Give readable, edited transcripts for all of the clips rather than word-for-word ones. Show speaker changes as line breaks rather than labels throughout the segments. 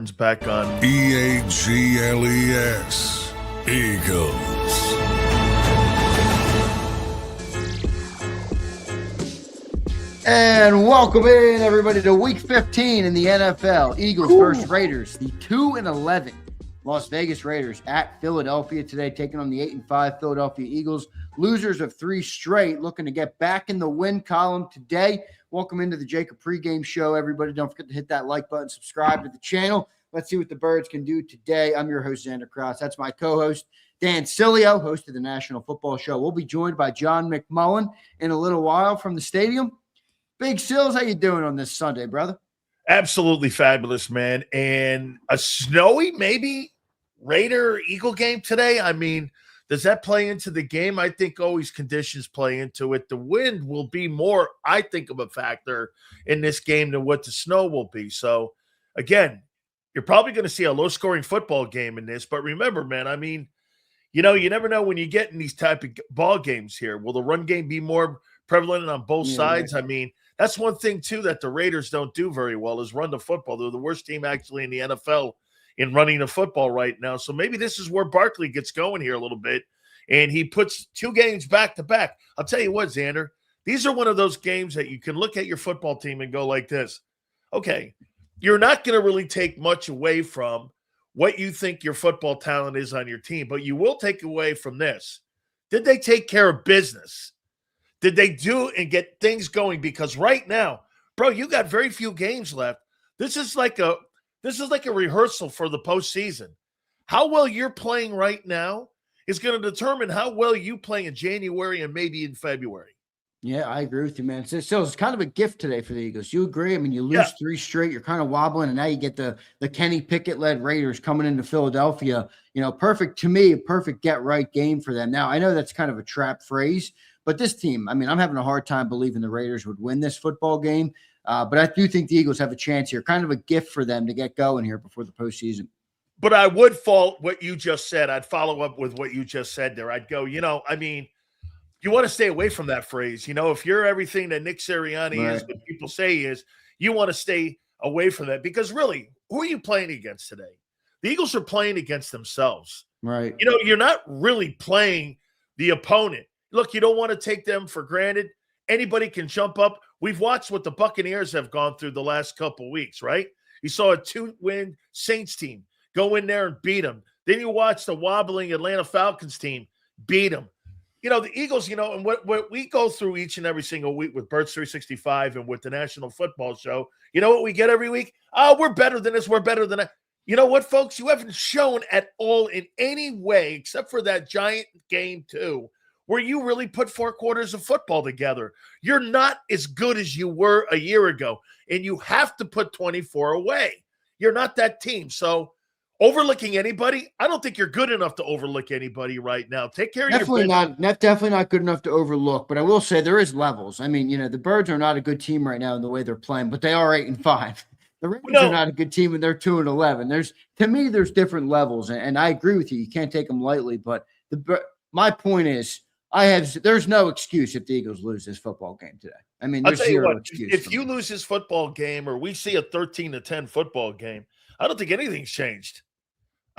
It's back on
EAGLES, Eagles.
And welcome in, everybody, to Week 15 in the NFL. Eagles versus Raiders, the 2-11 Las Vegas Raiders at Philadelphia today, taking on the 8-5 Philadelphia Eagles. Losers of 3 straight, looking to get back in the win column today. Welcome into the JAKIB Pregame show, everybody. Don't forget to hit that like button, subscribe to the channel. Let's see what the Birds can do today. I'm your host, Zander Krause. That's my co-host, Dan Sileo, host of the National Football Show. We'll be joined by John McMullen in a little while from the stadium. Big Sills, how you doing on this Sunday, brother?
absolutely fabulous, man. And a snowy, maybe Raider-Eagle game today. I mean, does that play into the game? I think always conditions play into it. The wind will be more, I think, of a factor in this game than what the snow will be. So, again, you're probably going to see a low-scoring football game in this. But remember, man, I mean, you know, you never know when you get in these type of ball games here. Will the run game be more prevalent on both sides?
Right.
I mean, that's one thing, too, that the Raiders don't do very well is run the football. They're the worst team, actually, in the NFL in running the football right now. So maybe this is where Barkley gets going here a little bit, and he puts 2 games back-to-back. I'll tell you what, Xander, these are one of those games that you can look at your football team and go like this. Okay, you're not going to really take much away from what you think your football talent is on your team, but you will take away from this. Did they take care of business? Did they do and get things going? Because right now, bro, you got very few games left. This is like a rehearsal for the postseason. How well you're playing right now is going to determine how well you play in January and maybe in February.
Yeah, I agree with you, man. It's kind of a gift today for the Eagles. You agree? I mean, you lose 3 straight, you're kind of wobbling, and now you get the Kenny Pickett-led Raiders coming into Philadelphia. You know, perfect to me, a perfect get-right game for them. Now, I know that's kind of a trap phrase, but this team, I mean, I'm having a hard time believing the Raiders would win this football game, but I do think the Eagles have a chance here. Kind of a gift for them to get going here before the postseason.
But I would fault what you just said. I'd follow up with what you just said there. I'd go, you know, I mean, you want to stay away from that phrase. You know, if you're everything that Nick Sirianni is, what people say he is, you want to stay away from that because really, who are you playing against today? The Eagles are playing against themselves.
Right.
You know, you're not really playing the opponent. Look, you don't want to take them for granted. Anybody can jump up. We've watched what the Buccaneers have gone through the last couple of weeks, right? You saw a 2-win Saints team go in there and beat them. Then you watch the wobbling Atlanta Falcons team beat them. You know, the Eagles, you know, and what we go through each and every single week with Birds 365 and with the National Football Show, you know what we get every week? Oh, we're better than this. We're better than that. You know what, folks? You haven't shown at all in any way, except for that giant game too, where you really put 4 quarters of football together. You're not as good as you were a year ago, and you have to put 24 away. You're not that team. So overlooking anybody, I don't think you're good enough to overlook anybody right now. Take care of your business.
Definitely not good enough to overlook, but I will say there is levels. I mean, you know, the Birds are not a good team right now in the way they're playing, but they are 8-5. The Raiders are not a good team and they're 2-11. To me, there's different levels, and I agree with you. You can't take them lightly, but my point is there's no excuse if the Eagles lose this football game today. I mean, there's zero excuse.
If you lose this football game or we see a 13-10 football game, I don't think anything's changed.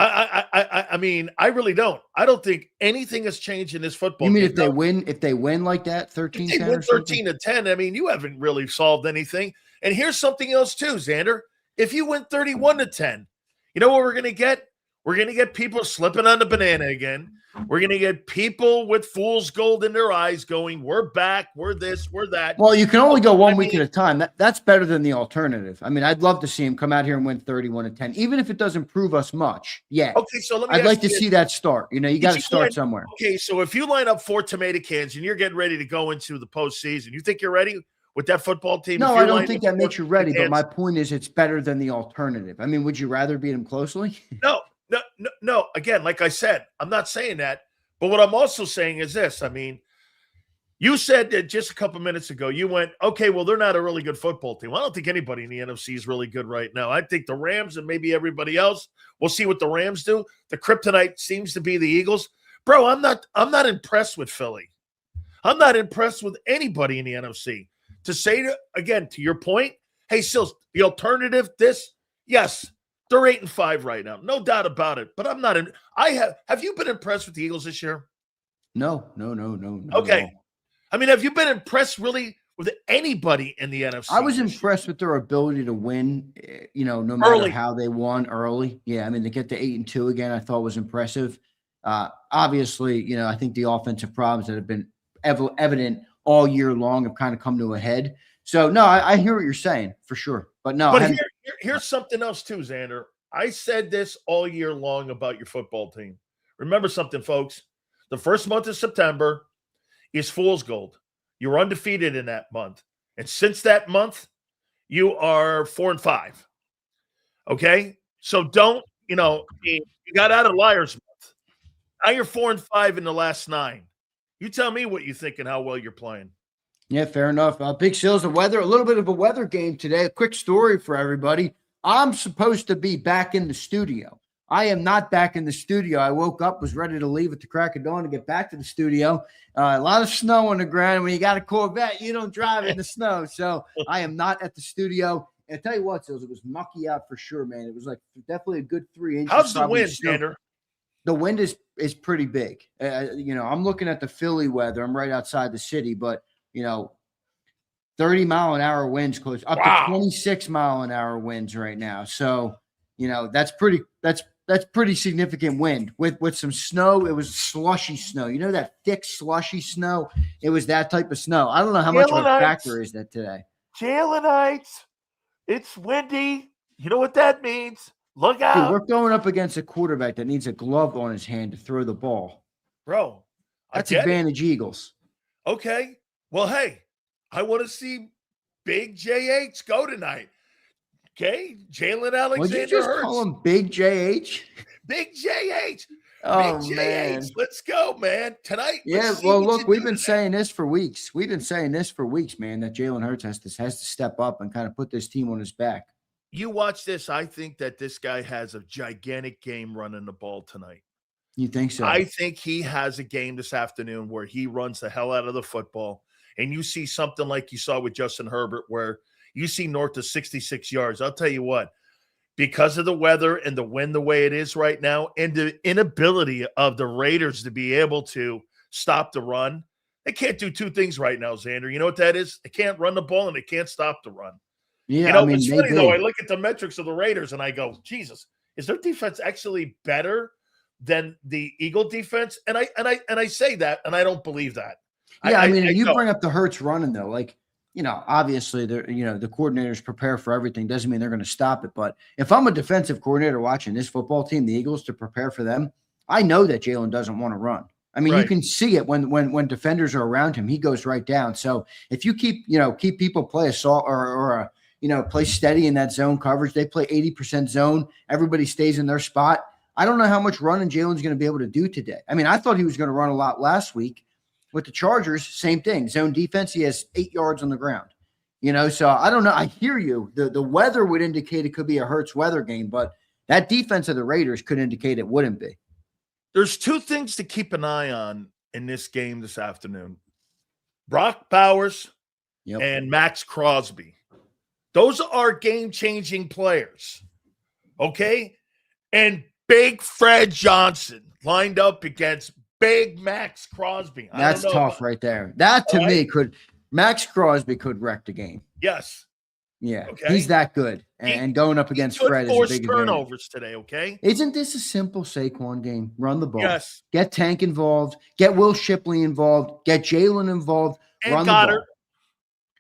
I mean, I really don't. I don't think anything has changed in this football game.
You mean if they win like that, 13-10
they win 13-10, I mean, you haven't really solved anything. And here's something else too, Xander. If you win 31-10, you know what we're going to get? We're going to get people slipping on the banana again. We're going to get people with fool's gold in their eyes going, we're back, we're this, we're that.
Well, you can only go one week at a time. That's better than the alternative. I mean, I'd love to see him come out here and win 31-10, even if it doesn't prove us much. Yeah.
Okay, so
I'd like to see that start. You know, you got to start somewhere.
Okay, so if you line up 4 tomato cans and you're getting ready to go into the postseason, you think you're ready with that football team?
No, I don't think that makes you ready, but my point is it's better than the alternative. I mean, would you rather beat him closely?
No. Again, like I said, I'm not saying that. But what I'm also saying is this. I mean, you said that just a couple minutes ago, you went, okay, well, they're not a really good football team. Well, I don't think anybody in the NFC is really good right now. I think the Rams and maybe everybody else, we'll see what the Rams do. The kryptonite seems to be the Eagles. Bro, I'm not impressed with Philly. I'm not impressed with anybody in the NFC. To say, again, to your point, hey, Sills, the alternative, yes, They're 8-5 right now. No doubt about it. But I'm not in. Have you been impressed with the Eagles this year?
No.
Okay. I mean, have you been impressed really with anybody in the NFC?
I was impressed with their ability to win, no matter how they won early. Yeah, I mean, to get to 8-2 again, I thought was impressive. Obviously, I think the offensive problems that have been evident all year long have kind of come to a head. So, no, I hear what you're saying for sure. But no.
But here's something else too, Zander. I said this all year long about your football team. Remember something, folks. The first month of September is Fool's Gold. You're undefeated in that month. And since that month, you are 4-5. Okay? So don't, you got out of Liars Month. Now you're 4-5 in the last 9. You tell me what you think and how well you're playing.
Yeah, fair enough. Big Sil's the weather, a little bit of a weather game today. A quick story for everybody. I'm supposed to be back in the studio. I am not back in the studio. I woke up, was ready to leave at the crack of dawn to get back to the studio. A lot of snow on the ground. When you got a Corvette, you don't drive in the snow. So I am not at the studio. And I tell you what, Sills, it was mucky out for sure, man. It was like definitely a good 3 inches.
How's the wind, Zander?
The wind is pretty big. I'm looking at the Philly weather. I'm right outside the city, but 30-mile-an-hour winds close up to 26-mile-an-hour winds right now. So, that's pretty significant wind with some snow. It was slushy snow. That thick slushy snow. It was that type of snow. I don't know how much of a factor is that today.
Jalenites. It's windy. You know what that means? Look out.
Dude, we're going up against a quarterback that needs a glove on his hand to throw the ball.
Bro,
that's advantage Eagles.
Okay. Well, hey, I want to see Big JH go tonight. Okay, Jalen Alexander
Would you just
Hertz.
call him Big JH?
Big JH.
Oh,
Big
man.
JH. Let's go, man. Tonight.
Yeah, well, look, we've been saying this for weeks. We've been saying this for weeks, man, that Jalen Hurts has to step up and kind of put this team on his back.
You watch this. I think that this guy has a gigantic game running the ball tonight.
You think so?
I think he has a game this afternoon where he runs the hell out of the football. And you see something like you saw with Justin Herbert where you see north of 66 yards. I'll tell you what, because of the weather and the wind the way it is right now and the inability of the Raiders to be able to stop the run, they can't do two things right now, Zander. You know what that is? They can't run the ball and they can't stop the run.
Yeah,
it's funny, though. I look at the metrics of the Raiders and I go, Jesus, is their defense actually better than the Eagle defense? And I say that, and I don't believe that.
Yeah, you bring up the Hurts running, though. Like, obviously, the coordinators prepare for everything. Doesn't mean they're going to stop it. But if I'm a defensive coordinator watching this football team, the Eagles, to prepare for them, I know that Jalen doesn't want to run. You can see it when defenders are around him. He goes right down. So if you keep people play assault or play steady in that zone coverage, they play 80% zone. Everybody stays in their spot. I don't know how much running Jalen's going to be able to do today. I thought he was going to run a lot last week. With the Chargers, same thing. Zone defense, he has 8 yards on the ground. So I don't know. I hear you. The weather would indicate it could be a Hertz weather game, but that defense of the Raiders could indicate it wouldn't be.
There's two things to keep an eye on in this game this afternoon. Brock Bowers and Max Crosby. Those are game-changing players. Okay? And Big Fred Johnson lined up against Big Max Crosby.
That's tough right there. That to me Max Crosby could wreck the game.
Yes.
Yeah. Okay. He's that good. And going up against Fred is a big
turnovers today, okay?
Isn't this a simple Saquon game? Run the ball.
Yes.
Get Tank involved. Get Will Shipley involved. Get Jalen involved.
And
run
Goddard.
The ball.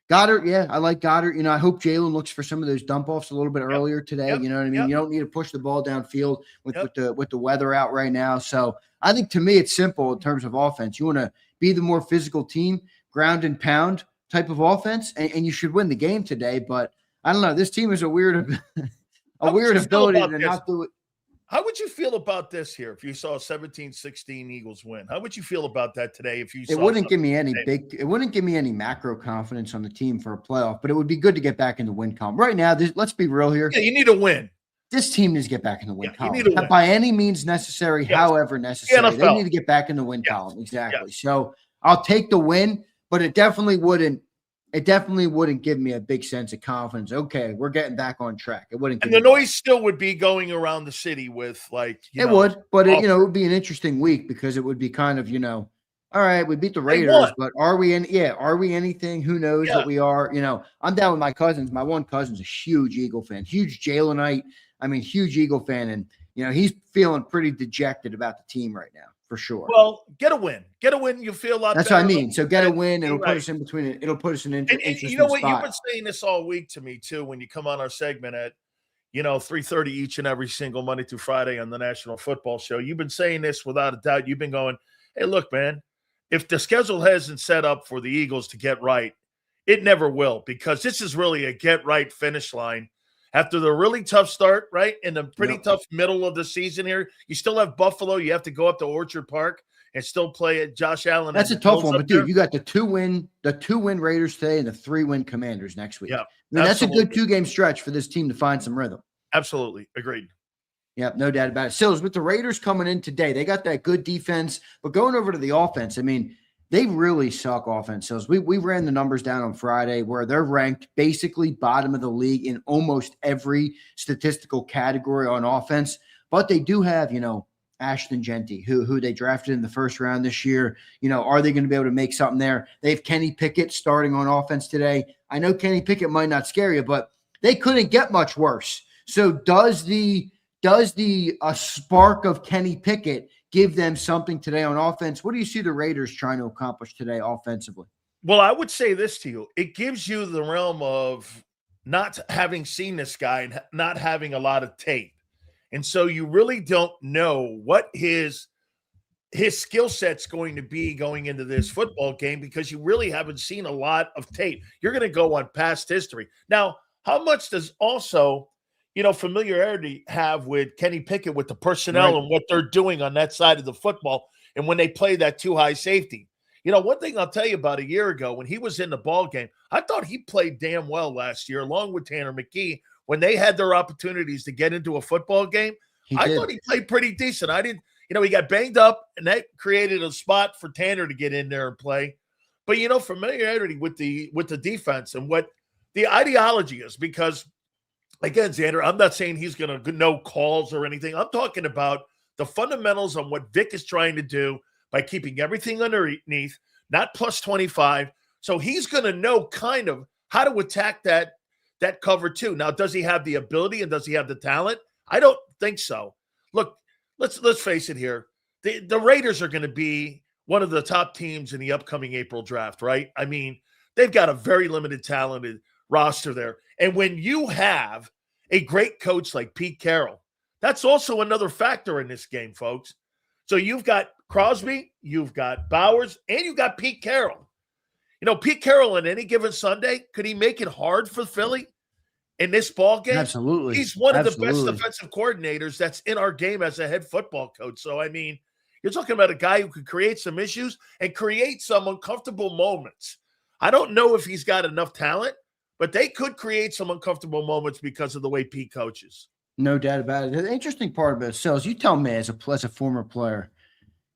Goddard, yeah, I like Goddard. I hope Jalen looks for some of those dump offs a little bit earlier today. You know what I mean? You don't need to push the ball downfield with the weather out right now. So I think to me it's simple in terms of offense. You want to be the more physical team, ground and pound type of offense, and you should win the game today. But I don't know. This team is a weird ability to not do it.
How would you feel about this here if you saw a 17-16 Eagles win? How would you feel about that today if you saw
it wouldn't give me any macro confidence on the team for a playoff, but it would be good to get back in the win column. Right now, let's be real here.
Yeah, you need a win.
This team needs to get back in the win column.
You need to win.
By any means necessary, however necessary. They need to get back in the win column. Exactly. So I'll take the win, but it definitely wouldn't it definitely wouldn't give me a big sense of confidence. Okay, we're getting back on track. It wouldn't.
And the noise still would be going around the city with
it would, but it would be an interesting week because it would be kind of, all right, we beat the Raiders, but are we anything? Who knows that we are? I'm down with my cousins. My one cousin's a huge Eagle fan, huge Jalenite. I mean, huge Eagle fan. And, he's feeling pretty dejected about the team right now, for sure.
Well, get a win. You feel a lot
That's
better.
That's what I mean. So get a win. It'll put us in between it. It'll put us in interesting
you know what?
spot.
You've been saying this all week to me, too, when you come on our segment at, 3:30 each and every single Monday through Friday on the National Football Show. You've been saying this without a doubt. You've been going, hey, look, man, if the schedule hasn't set up for the Eagles to get right, it never will, because this is really a get-right finish line. After the really tough start, right, in the pretty tough middle of the season here, you still have Buffalo. You have to go up to Orchard Park and still play at Josh Allen.
That's a tough one, but dude, you got the two win Raiders today and the 3-win Commanders next week.
Yeah,
that's a good 2-game stretch for this team to find some rhythm.
Absolutely. Agreed.
Yep, no doubt about it. Sills, with the Raiders coming in today, they got that good defense, but going over to the offense, I mean, they really suck offense. Sills. We ran the numbers down on Friday where they're ranked basically bottom of the league in almost every statistical category on offense, but they do have, Ashton Genty, who they drafted in the first round this year. Are they going to be able to make something there? They have Kenny Pickett starting on offense today. I know Kenny Pickett might not scare you, but they couldn't get much worse. So does the spark of Kenny Pickett give them something today on offense? What do you see the Raiders trying to accomplish today offensively?
Well, I would say this to you. It gives you the realm of not having seen this guy and not having a lot of tape. And so you really don't know what his skill set's going to be going into this football game because you really haven't seen a lot of tape. You're going to go on past history. Now, how much does also familiarity have with Kenny Pickett, with the personnel and what they're doing on that side of the football, and when they play that too high safety? One thing I'll tell you about a year ago when he was in the ball game, I thought he played damn well last year, along with Tanner McKee. When they had their opportunities to get into a football game, I thought he played pretty decent. I didn't, he got banged up, and that created a spot for Tanner to get in there and play. But familiarity with the defense and what the ideology is, because again, Xander, I'm not saying he's going to know calls or anything. I'm talking about the fundamentals on what Vic is trying to do by keeping everything underneath, not plus 25. So he's going to know kind of how to attack that cover too. Now, does he have the ability and does he have the talent? I don't think so. Look, let's face it here. The Raiders are going to be one of the top teams in the upcoming April draft, right? I mean, they've got a very limited talented roster there. And when you have a great coach like Pete Carroll, that's also another factor in this game, folks. So you've got Crosby, you've got Bowers, and you've got Pete Carroll. Pete Carroll on any given Sunday, could he make it hard for Philly in this ball game?
Absolutely.
He's one of the best defensive coordinators that's in our game as a head football coach. So, I mean, you're talking about a guy who could create some issues and create some uncomfortable moments. I don't know if he's got enough talent, but they could create some uncomfortable moments because of the way Pete coaches.
No doubt about it. The interesting part about it, Sells, you tell me as a former player,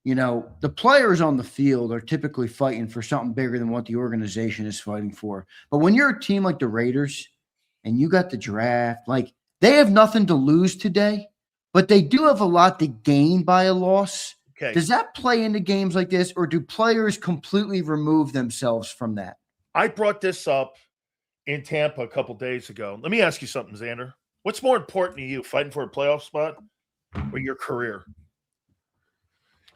the players on the field are typically fighting for something bigger than what the organization is fighting for. But when you're a team like the Raiders and you got the draft, like they have nothing to lose today, but they do have a lot to gain by a loss.
Okay.
Does that play into games like this, or do players completely remove themselves from that?
I brought this up in Tampa a couple days ago. Let me ask you something, Xander. What's more important to you, fighting for a playoff spot or your career?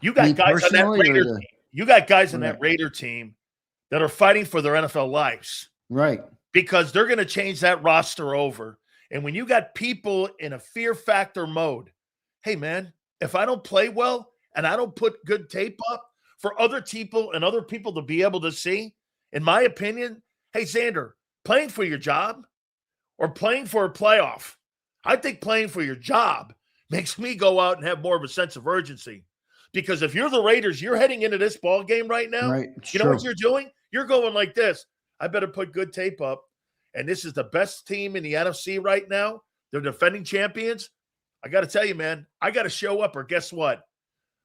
You got guys on that Raider team. You got guys on that Raider team that are fighting for their NFL lives.
Right.
Because they're going to change that roster over. And when you got people in a fear factor mode, hey, man, if I don't play well and I don't put good tape up for other people and other people to be able to see, in my opinion, hey, Xander, playing for your job or playing for a playoff, I think playing for your job makes me go out and have more of a sense of urgency. Because if you're the Raiders, you're heading into this ball game right now.
Right.
You know what you're doing? You're going like this. I better put good tape up. And this is the best team in the NFC right now. They're defending champions. I got to tell you, man, I got to show up, or guess what?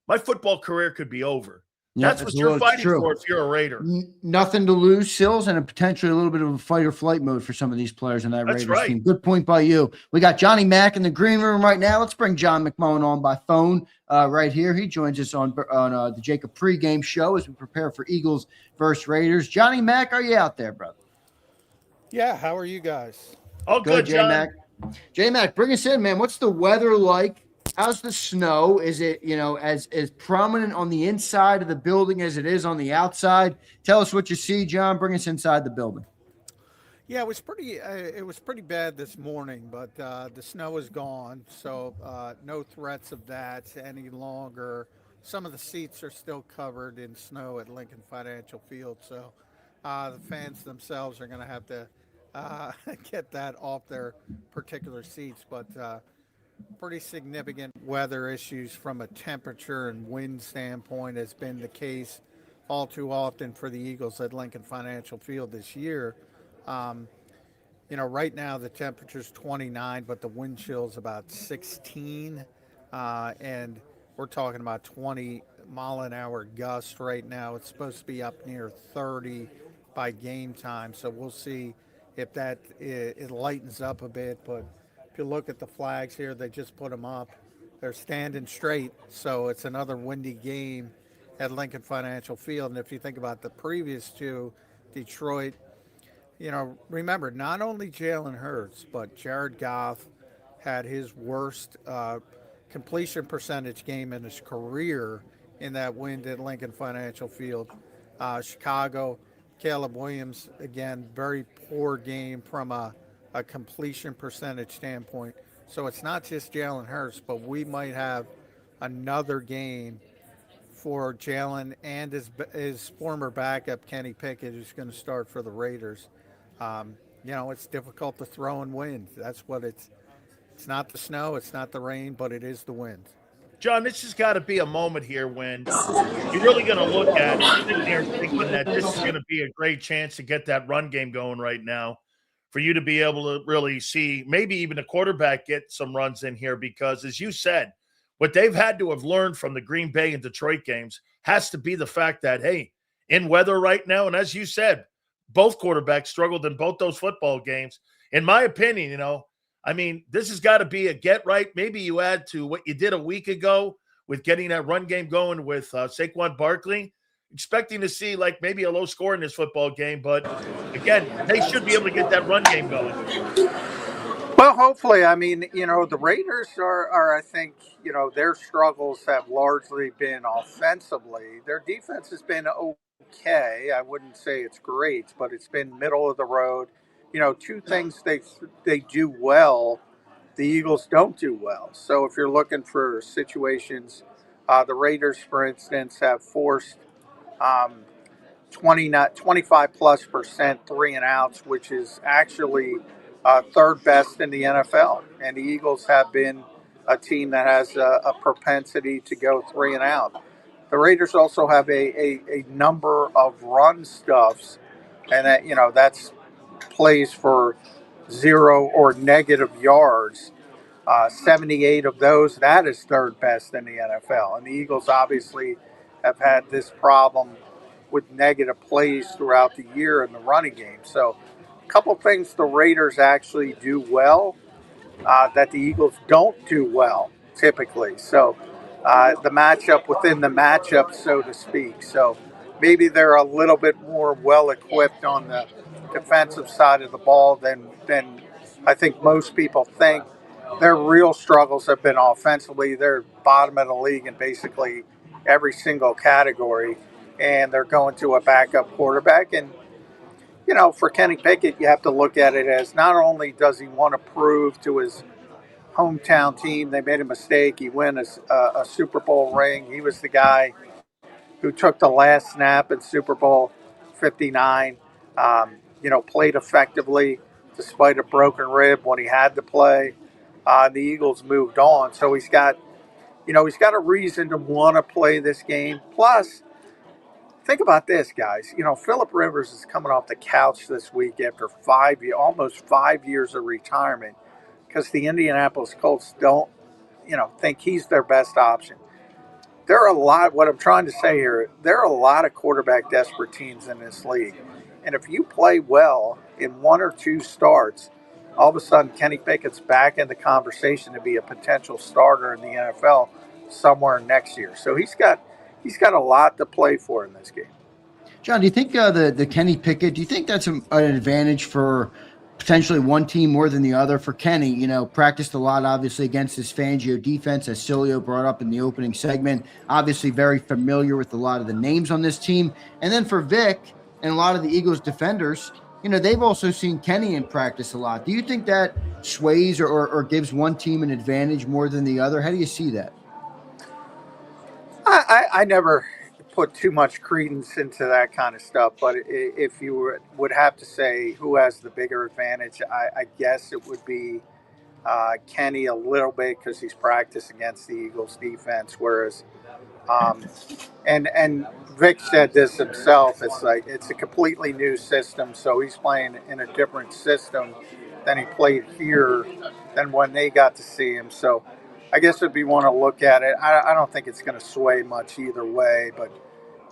My football career could be over.
Yeah,
That's what you're fighting for if you're a Raider.
Nothing to lose, Sills, and potentially a little bit of a fight or flight mode for some of these players in that
That's
Raiders
right.
team. Good point by you. We got Johnny Mack in the green room right now. Let's bring John McMullen on by phone right here. He joins us on the JAKIB Pregame show as we prepare for Eagles versus Raiders. Johnny Mack, are you out there, brother?
Yeah, how are you guys?
Oh, good, John.
J-Mac. J-Mac, bring us in, man. What's the weather like? How's the snow? Is it, as prominent on the inside of the building as it is on the outside? Tell us what you see, John. Bring us inside the building.
Yeah, it was pretty bad this morning, but the snow is gone, so no threats of that any longer. Some of the seats are still covered in snow at Lincoln Financial Field, so the fans themselves are going to have to get that off their particular seats, but pretty significant weather issues from a temperature and wind standpoint has been the case all too often for the Eagles at Lincoln Financial Field this year. Right now the temperature's 29, but the wind chill's about 16, and we're talking about 20-mile-an-hour gust right now. It's supposed to be up near 30 by game time, so we'll see if that it lightens up a bit, but if you look at the flags here, they just put them up. They're standing straight, so it's another windy game at Lincoln Financial Field. And if you think about the previous two, Detroit, remember, not only Jalen Hurts, but Jared Goff had his worst completion percentage game in his career in that win at Lincoln Financial Field. Chicago, Caleb Williams, again, very poor game from a completion percentage standpoint. So it's not just Jalen Hurts, but we might have another game for Jalen and his former backup, Kenny Pickett, who's going to start for the Raiders. It's difficult to throw in wind. That's what it's not the snow, it's not the rain, but it is the wind.
John, this has got to be a moment here when you're really going to look at sitting here thinking that this is going to be a great chance to get that run game going right now, for you to be able to really see maybe even a quarterback get some runs in here, because as you said, what they've had to have learned from the Green Bay and Detroit games has to be the fact that, hey, in weather right now, and as you said, both quarterbacks struggled in both those football games. In my opinion, this has got to be a get right. Maybe you add to what you did a week ago with getting that run game going with Saquon Barkley. Expecting to see like maybe a low score in this football game, but again, they should be able to get that run game going.
Well, hopefully. The Raiders are I think, their struggles have largely been offensively. Their defense has been okay. I wouldn't say it's great, but it's been middle of the road. Two things they do well, the Eagles don't do well. So if you're looking for situations, the Raiders, for instance, have forced 25+% 3 and outs, which is actually third best in the NFL. And the Eagles have been a team that has a propensity to go 3 and out. The Raiders also have a number of run stuffs, and that's plays for 0 or negative yards. 78 of those, that is third best in the NFL. And the Eagles obviously have had this problem with negative plays throughout the year in the running game. So a couple things the Raiders actually do well that the Eagles don't do well typically. So the matchup within the matchup, so to speak. So maybe they're a little bit more well-equipped on the defensive side of the ball than I think most people think. Their real struggles have been offensively. They're bottom of the league in basically every single category, and they're going to a backup quarterback. And, for Kenny Pickett, you have to look at it as not only does he want to prove to his hometown team they made a mistake, he won a Super Bowl ring. He was the guy who took the last snap in Super Bowl 59, played effectively despite a broken rib when he had to play. The Eagles moved on. So he's got a reason to want to play this game. Plus, think about this, guys. Phillip Rivers is coming off the couch this week after almost 5 years of retirement because the Indianapolis Colts don't, think he's their best option. there are a lot. What I'm trying to say here, there are a lot of quarterback desperate teams in this league, and if you play well in one or two starts, all of a sudden Kenny Pickett's back in the conversation to be a potential starter in the NFL somewhere next year. So he's got a lot to play for in this game.
John, do you think the Kenny Pickett, do you think that's an advantage for potentially one team more than the other? For Kenny, practiced a lot, obviously, against this Fangio defense, as Sileo brought up in the opening segment. Obviously, very familiar with a lot of the names on this team. And then for Vic and a lot of the Eagles defenders, they've also seen Kenny in practice a lot. Do you think that sways or gives one team an advantage more than the other? How do you see that?
I never put too much credence into that kind of stuff, but if you would have to say who has the bigger advantage, I guess it would be Kenny a little bit because he's practiced against the Eagles defense, whereas and Vic said this himself, it's a completely new system, so he's playing in a different system than he played here than when they got to see him. So I guess if you want to look at it, I don't think it's going to sway much either way, but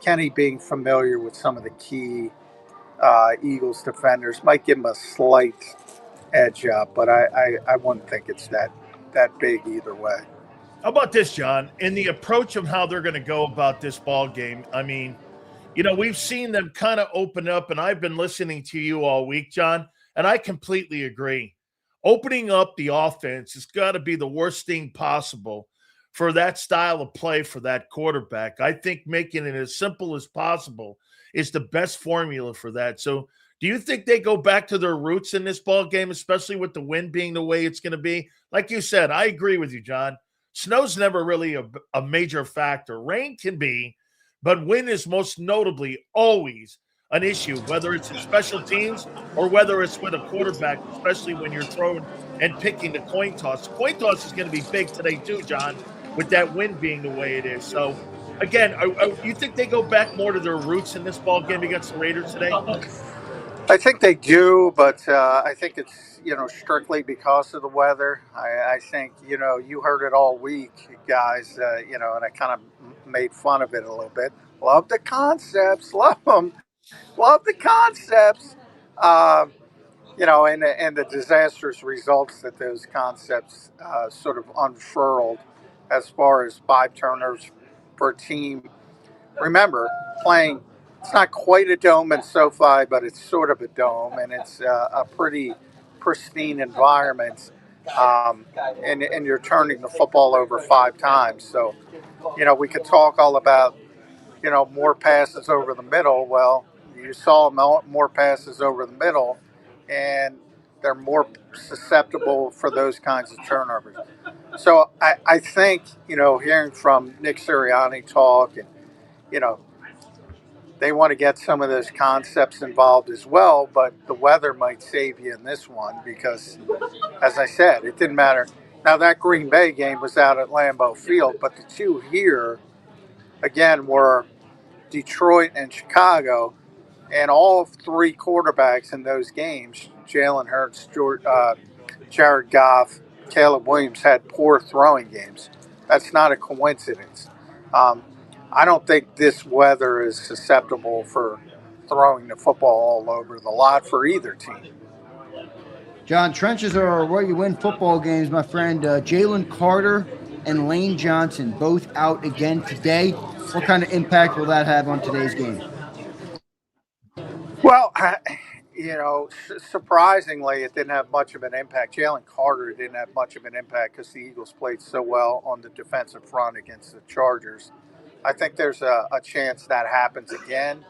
Kenny being familiar with some of the key Eagles defenders might give him a slight edge up, but I wouldn't think it's that big either way.
How about this, John? In the approach of how they're going to go about this ball game, I mean, we've seen them kind of open up, and I've been listening to you all week, John, and I completely agree. Opening up the offense has got to be the worst thing possible for that style of play for that quarterback. I think making it as simple as possible is the best formula for that. So do you think they go back to their roots in this ball game, especially with the wind being the way it's going to be? Like you said, I agree with you, John. Snow's never really a major factor. Rain can be, but wind is most notably always an issue, whether it's in special teams or whether it's with a quarterback, especially when you're throwing and picking the coin toss. The coin toss is going to be big today too, John, with that wind being the way it is. So, again, you think they go back more to their roots in this ball game against the Raiders today?
I think they do, but I think it's strictly because of the weather. I think you heard it all week, guys. And I kind of made fun of it a little bit. Love the concepts, love them, love the concepts. And the disastrous results that those concepts sort of unfurled, as far as 5 turnovers per team. Remember, playing. It's not quite a dome in SoFi, but it's sort of a dome, and it's a pretty pristine environment. And you're turning the football over 5 times. So, we could talk all about, more passes over the middle. Well, you saw more passes over the middle, and they're more susceptible for those kinds of turnovers. So I think, hearing from Nick Sirianni talk and, they want to get some of those concepts involved as well, but the weather might save you in this one because, as I said, it didn't matter. Now, that Green Bay game was out at Lambeau Field, but the two here, again, were Detroit and Chicago, and all 3 quarterbacks in those games, Jalen Hurts, Jared Goff, Caleb Williams, had poor throwing games. That's not a coincidence. I don't think this weather is susceptible for throwing the football all over the lot for either team.
John, trenches are where you win football games, my friend. Jalen Carter and Lane Johnson both out again today. What kind of impact will that have on today's game?
Well, surprisingly, it didn't have much of an impact. Jalen Carter didn't have much of an impact because the Eagles played so well on the defensive front against the Chargers. I think there's a chance that happens again.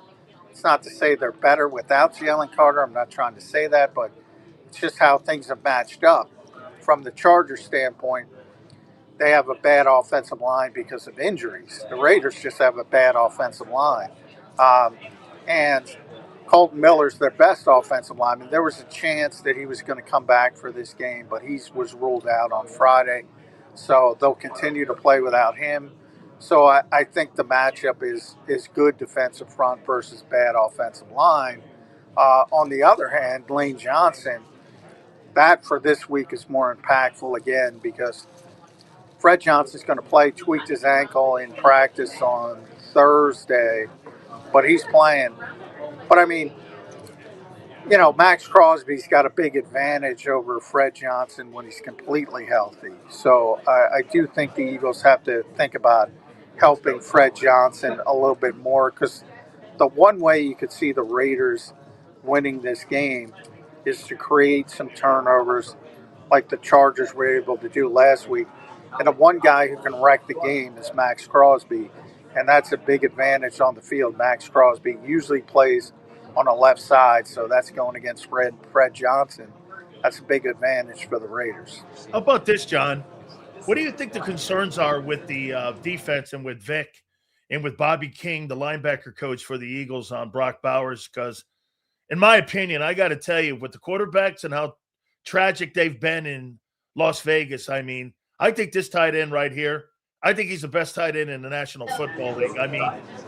It's not to say they're better without Jalen Carter. I'm not trying to say that, but it's just how things have matched up. From the Chargers standpoint, they have a bad offensive line because of injuries. The Raiders just have a bad offensive line. And Colton Miller's their best offensive lineman. There was a chance that he was going to come back for this game, but he was ruled out on Friday. So they'll continue to play without him. So I think the matchup is good defensive front versus bad offensive line. On the other hand, Lane Johnson, that for this week is more impactful again because Fred Johnson's going to play, tweaked his ankle in practice on Thursday, but he's playing. But I mean, Max Crosby's got a big advantage over Fred Johnson when he's completely healthy. So I do think the Eagles have to think about helping Fred Johnson a little bit more, because the one way you could see the Raiders winning this game is to create some turnovers like the Chargers were able to do last week. And the one guy who can wreck the game is Max Crosby, and that's a big advantage on the field. Max Crosby usually plays on the left side, so that's going against Fred Johnson. That's a big advantage for the Raiders.
How about this, John? What do you think the concerns are with the defense and with Vic and with Bobby King, the linebacker coach for the Eagles, on Brock Bowers? Because, in my opinion, I got to tell you, with the quarterbacks and how tragic they've been in Las Vegas, I mean, I think this tight end right here, I think he's the best tight end in the National Football League. I mean,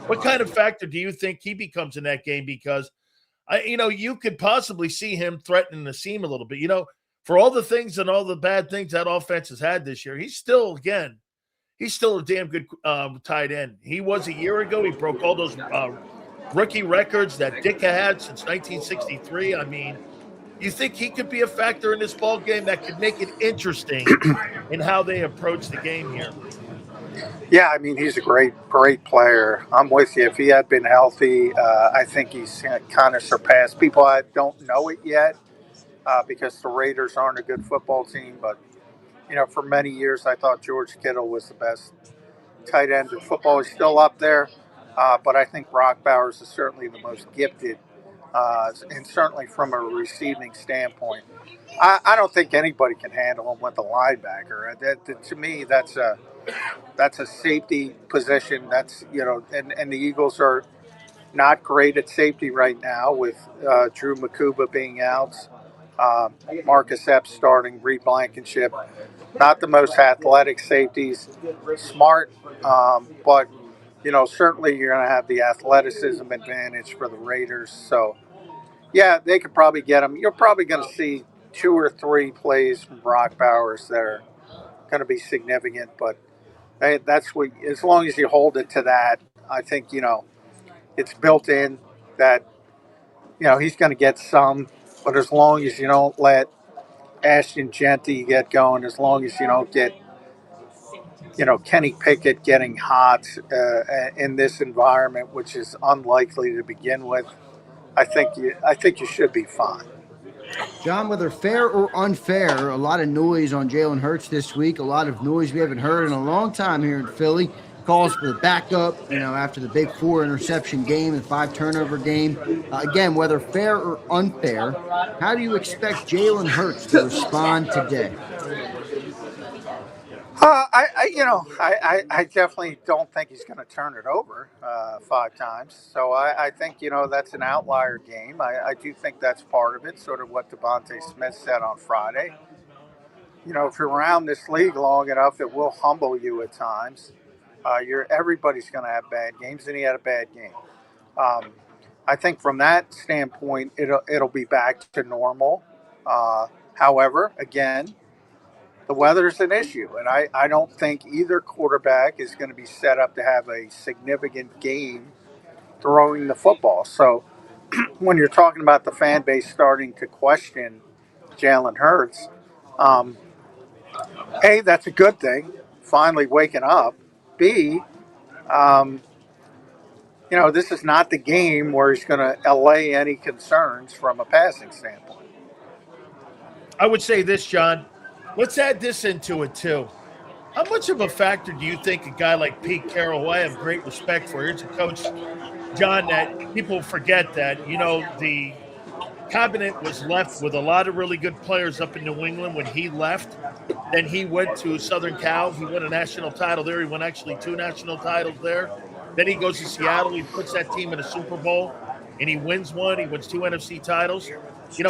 what kind of factor do you think he becomes in that game? Because, you could possibly see him threatening the seam a little bit. For all the things and all the bad things that offense has had this year, he's still a damn good tight end. He was a year ago. He broke all those rookie records that Dick had since 1963. I mean, you think he could be a factor in this ball game that could make it interesting in how they approach the game here?
Yeah, I mean, he's a great player. I'm with you. If he had been healthy, I think he's kind of surpassed people. I don't know it yet because the Raiders aren't a good football team. But, for many years, I thought George Kittle was the best tight end in football. He's still up there. But I think Brock Bowers is certainly the most gifted, and certainly from a receiving standpoint. I don't think anybody can handle him with a linebacker. To me, that's a safety position. That's and the Eagles are not great at safety right now with Drew Makuba being out, Marcus Epps starting, Reed Blankenship. Not the most athletic safeties, smart, but certainly you're going to have the athleticism advantage for the Raiders. So yeah, they could probably get him. You're probably going to see 2 or 3 plays from Brock Bowers that are going to be significant, but that's what, as long as you hold it to that, I think, it's built in that, he's going to get some, but as long as you don't let Ashton Genty get going, as long as you don't get, Kenny Pickett getting hot in this environment, which is unlikely to begin with, I think you should be fine.
John, whether fair or unfair, a lot of noise on Jalen Hurts this week, a lot of noise we haven't heard in a long time here in Philly. Calls for the backup, after the big 4 interception game and 5 turnover game. Again, whether fair or unfair, how do you expect Jalen Hurts to respond today?
I definitely don't think he's going to turn it over 5 times. So I think, that's an outlier game. I do think that's part of it, sort of what DeVonta Smith said on Friday. If you're around this league long enough, it will humble you at times. Everybody's going to have bad games, and he had a bad game. I think from that standpoint, it'll be back to normal. However, again, the weather's an issue, and I don't think either quarterback is going to be set up to have a significant game throwing the football. So when you're talking about the fan base starting to question Jalen Hurts, A, that's a good thing, finally waking up. B, this is not the game where he's going to allay any concerns from a passing standpoint.
I would say this, John. Let's add this into it, too. How much of a factor do you think a guy like Pete Carroll, who I have great respect for, here's a coach, John, that people forget that, the cabinet was left with a lot of really good players up in New England when he left. Then he went to Southern Cal. He won a national title there. He won actually 2 national titles there. Then he goes to Seattle. He puts that team in a Super Bowl, and he wins 1. He wins 2 NFC titles.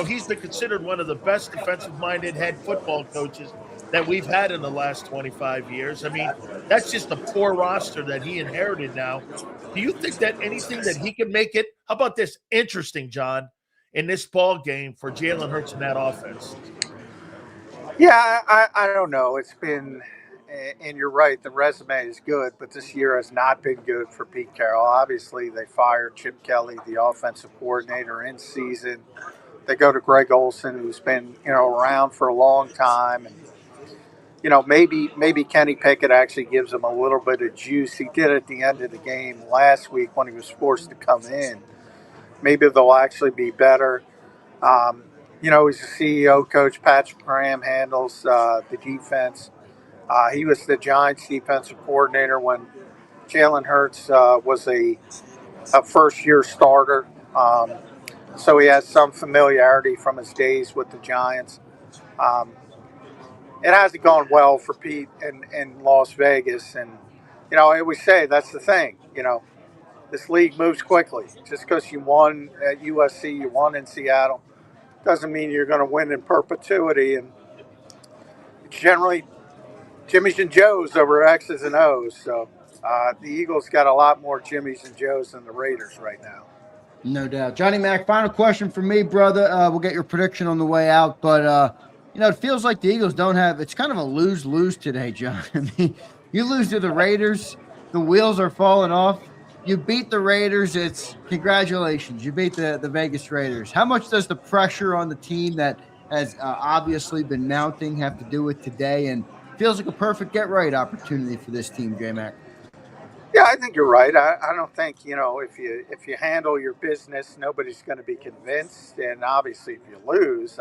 He's been considered one of the best defensive-minded head football coaches that we've had in the last 25 years. I mean, that's just a poor roster that he inherited now. Do you think that anything that he can make it, how about this, interesting, John, in this ball game for Jalen Hurts and that offense?
Yeah, I don't know. It's been and you're right, the resume is good, but this year has not been good for Pete Carroll. Obviously, they fired Chip Kelly, the offensive coordinator, in season. They go to Greg Olson, who's been around for a long time, and maybe Kenny Pickett actually gives him a little bit of juice. He did at the end of the game last week when he was forced to come in. Maybe they'll actually be better. He's a CEO coach. Patrick Graham handles the defense. He was the Giants defensive coordinator when Jalen Hurts was a first-year starter. So he has some familiarity from his days with the Giants. It hasn't gone well for Pete in Las Vegas. And, I always say that's the thing. This league moves quickly. Just because you won at USC, you won in Seattle, doesn't mean you're going to win in perpetuity. And generally, Jimmys and Joes over X's and O's. So the Eagles got a lot more Jimmys and Joes than the Raiders right now.
No doubt. Johnny Mac, final question for me, brother. We'll get your prediction on the way out. But, it feels like the Eagles don't have – it's kind of a lose-lose today, John. I mean, you lose to the Raiders, the wheels are falling off. You beat the Raiders, it's congratulations. You beat the Vegas Raiders. How much does the pressure on the team that has obviously been mounting have to do with today? And feels like a perfect get-right opportunity for this team, J-Mac.
Yeah, I think you're right. I don't think, if you handle your business, nobody's going to be convinced. And obviously, if you lose,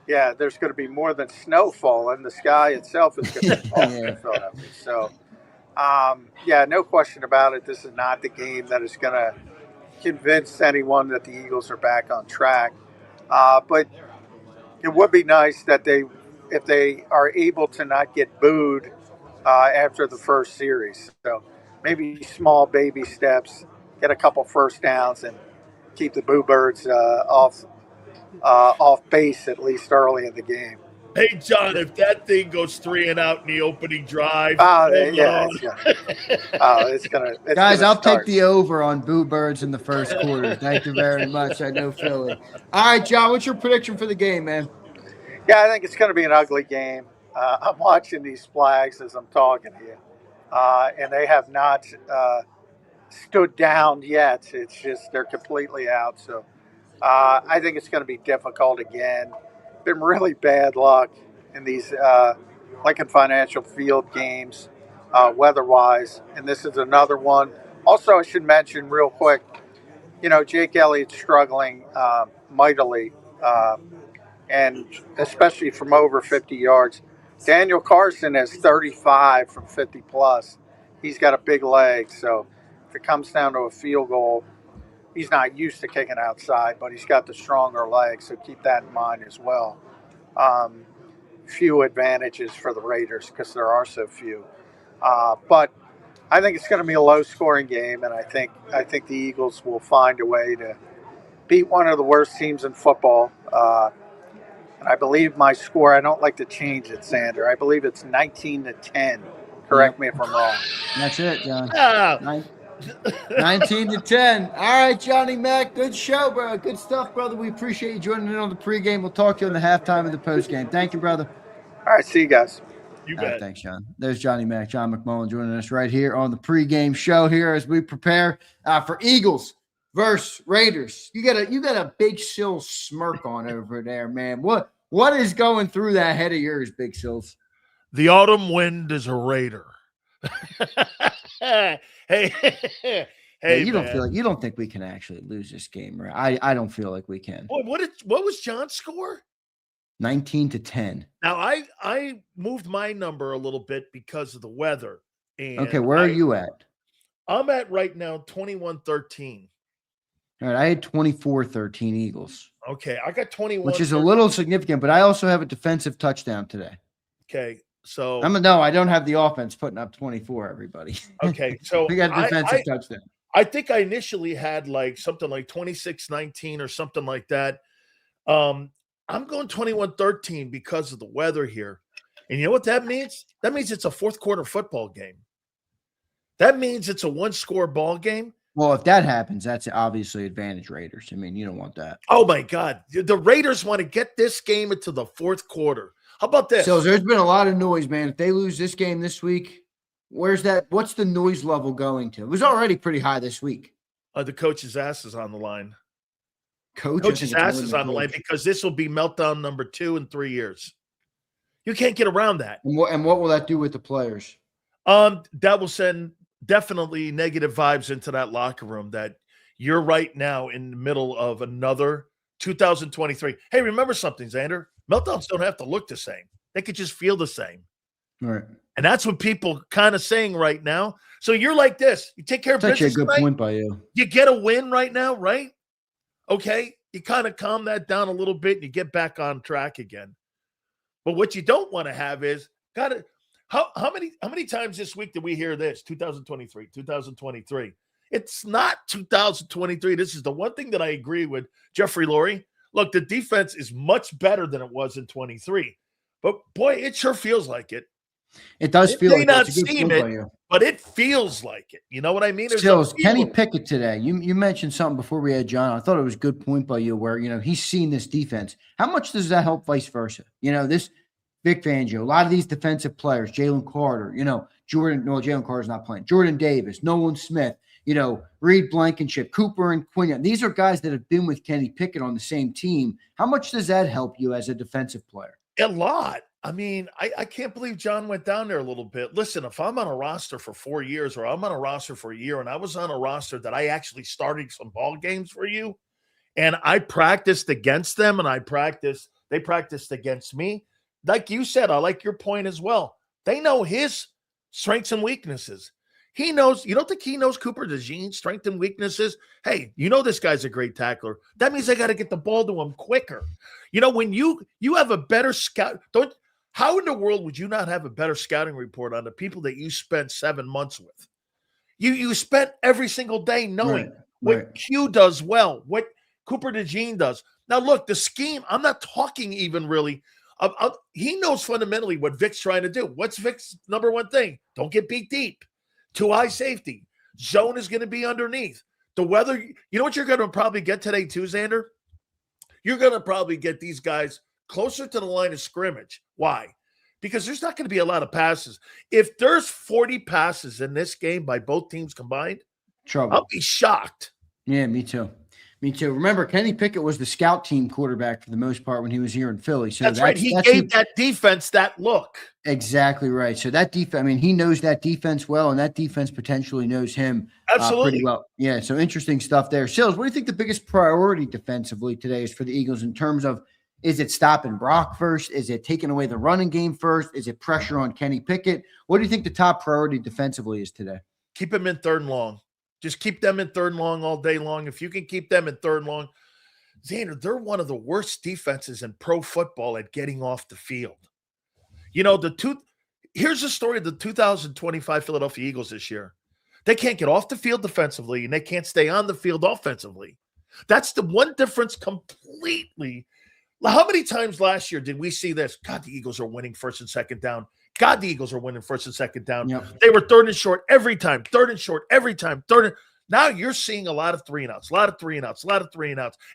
yeah, there's going to be more than snow falling. The sky itself is going to be falling in Philadelphia. So, no question about it. This is not the game that is going to convince anyone that the Eagles are back on track. But it would be nice that if they are able to not get booed after the first series. So maybe small baby steps, get a couple first downs, and keep the Boo Birds off base at least early in the game.
Hey, John, if that thing goes 3 and out in the opening drive,
it's gonna.
Guys, I'll take the over on Boo Birds in the first quarter. Thank you very much. I know Philly. All right, John, what's your prediction for the game, man?
Yeah, I think it's going to be an ugly game. I'm watching these flags as I'm talking to you, and they have not stood down yet. It's just they're completely out. So I think it's going to be difficult again. Been really bad luck in these Lincoln Financial Field games, weather-wise, and this is another one. Also, I should mention real quick, Jake Elliott's struggling mightily, and especially from over 50 yards. Daniel Carson has 35 from 50-plus. He's got a big leg, so if it comes down to a field goal, he's not used to kicking outside, but he's got the stronger legs, so keep that in mind as well. Few advantages for the Raiders because there are so few. But I think it's going to be a low-scoring game, and I think the Eagles will find a way to beat one of the worst teams in football. And I believe my score, I don't like to change it, Zander. I believe it's 19-10. Correct me if I'm wrong.
That's it, John. 19-10. All right, Johnny Mac. Good show, bro. Good stuff, brother. We appreciate you joining in on the pregame. We'll talk to you on the halftime and the postgame. Thank you, brother.
All right, see you guys.
You bet.
Thanks, John. There's Johnny Mac, John McMullen joining us right here on the pregame show here as we prepare for Eagles versus Raiders. You got a Big Sill smirk on over there, man. What is going through that head of yours, Big Sills?
The autumn wind is a Raider. Hey,
you don't think we can actually lose this game, right? I don't feel like we can.
Boy, what was John's score?
19-10.
Now I moved my number a little bit because of the weather. And
okay, where are you at?
I'm at right now 21-13.
All right, I had 24-13 Eagles.
Okay, I got 21,
which is a little significant, but I also have a defensive touchdown today.
Okay, so
I don't have the offense putting up 24. Everybody.
Okay, so
we got a defensive touchdown.
I think I initially had something like 26-19 or something like that. I'm going 21-13 because of the weather here, and you know what that means? That means it's a fourth quarter football game. That means it's a one-score ball game.
Well, if that happens, that's obviously advantage Raiders. I mean, you don't want that.
Oh, my God. The Raiders want to get this game into the fourth quarter. How about this?
So there's been a lot of noise, man. If they lose this game this week, what's the noise level going to? It was already pretty high this week.
The coach's ass is on the line.
Coach's
ass is on the line because this will be meltdown number 2 in 3 years. You can't get around that.
And what will that do with the players?
That will send definitely negative vibes into that locker room that you're right now in the middle of another 2023. Hey, remember something, Zander? Meltdowns don't have to look the same. They could just feel the same.
All right.
And that's what people kind of saying right now. So you're like this. You take care of
That's
business.
actually a good point by you.
You get a win right now, right? Okay. You kind of calm that down a little bit and you get back on track again. But what you don't want to have is how many times this week did we hear this? 2023. It's not 2023. This is the one thing that I agree with Jeffrey Lurie. Look, the defense is much better than it was in 23. But boy, it sure feels like it.
It does feel like
not seen it, but it feels like it. You know what I mean?
Still, Kenny Pickett today. You mentioned something before we had John. I thought it was a good point by you where, he's seen this defense. How much does that help vice versa? This Vic Fangio, a lot of these defensive players, Jalen Carter, Jalen Carter's not playing. Jordan Davis, Nolan Smith, Reed Blankenship, Cooper and Quinn. These are guys that have been with Kenny Pickett on the same team. How much does that help you as a defensive player?
A lot. I mean, I can't believe John went down there a little bit. Listen, if I'm on a roster for 4 years or I'm on a roster for a year and I was on a roster that I actually started some ball games for you and I practiced against them and they practiced against me. Like you said, I like your point as well. They know his strengths and weaknesses. He knows, you don't think he knows Cooper DeJean's strengths and weaknesses? Hey, this guy's a great tackler. That means I got to get the ball to him quicker. When you have a better scout, how in the world would you not have a better scouting report on the people that you spent 7 months with? You spent every single day knowing what Q does well, what Cooper DeJean does. Now, look, the scheme, I'm not talking even really. He knows fundamentally what Vic's trying to do. What's Vic's number one thing? Don't get beat deep. 2 high safety. Zone is going to be underneath. The weather, you know what you're going to probably get today too, Zander? You're going to probably get these guys closer to the line of scrimmage. Why? Because there's not going to be a lot of passes. If there's 40 passes in this game by both teams combined,
trouble.
I'll be shocked.
Yeah, me too. Remember, Kenny Pickett was the scout team quarterback for the most part when he was here in Philly. So
that's right. He gave that defense that look.
Exactly right. So that defense, he knows that defense well, and that defense potentially knows him pretty well. Yeah, so interesting stuff there. Sills, what do you think the biggest priority defensively today is for the Eagles in terms of, is it stopping Brock first? Is it taking away the running game first? Is it pressure on Kenny Pickett? What do you think the top priority defensively is today?
Keep him in third and long. Just keep them in third and long all day long. If you can keep them in third and long, Zander, they're one of the worst defenses in pro football at getting off the field. Here's the story of the 2025 Philadelphia Eagles this year. They can't get off the field defensively, and they can't stay on the field offensively. That's the one difference completely. How many times last year did we see this? God, the Eagles are winning first and second down. God, the Eagles are winning first and second down.
Yep.
They were third and short every time. Now you're seeing a lot of 3 and outs, a lot of 3 and outs.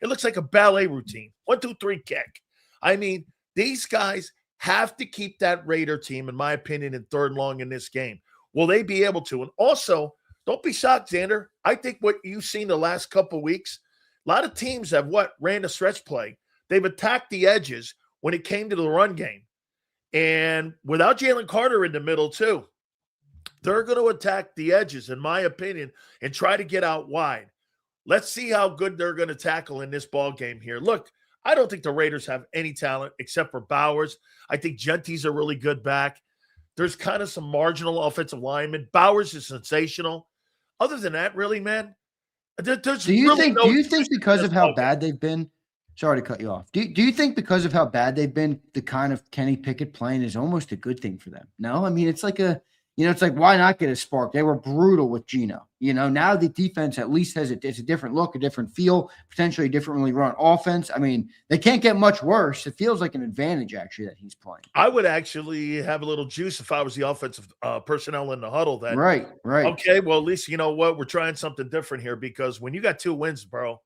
It looks like a ballet routine. 1, 2, 3, kick. I mean, these guys have to keep that Raider team, in my opinion, in third and long in this game. Will they be able to? And also, don't be shocked, Zander. I think what you've seen the last couple of weeks, a lot of teams have ran a stretch play. They've attacked the edges when it came to the run game. And without Jalen Carter in the middle, too, they're going to attack the edges, in my opinion, and try to get out wide. Let's see how good they're going to tackle in this ball game here. Look, I don't think the Raiders have any talent except for Bowers. I think Genty's a really good back. There's kind of some marginal offensive linemen. Bowers is sensational. Other than that, really, man, there's
do you
really
think because of how bad they've been? Sorry to cut you off. Do you think because of how bad they've been, the kind of Kenny Pickett playing is almost a good thing for them? No, I mean, it's like it's like, why not get a spark? They were brutal with Geno. Now the defense at least has it's a different look, a different feel, potentially a differently run offense. I mean, they can't get much worse. It feels like an advantage, actually, that he's playing.
I would actually have a little juice if I was the offensive personnel in the huddle.
Right.
Okay, well, at least you know what? We're trying something different here because when you got 2 wins, bro,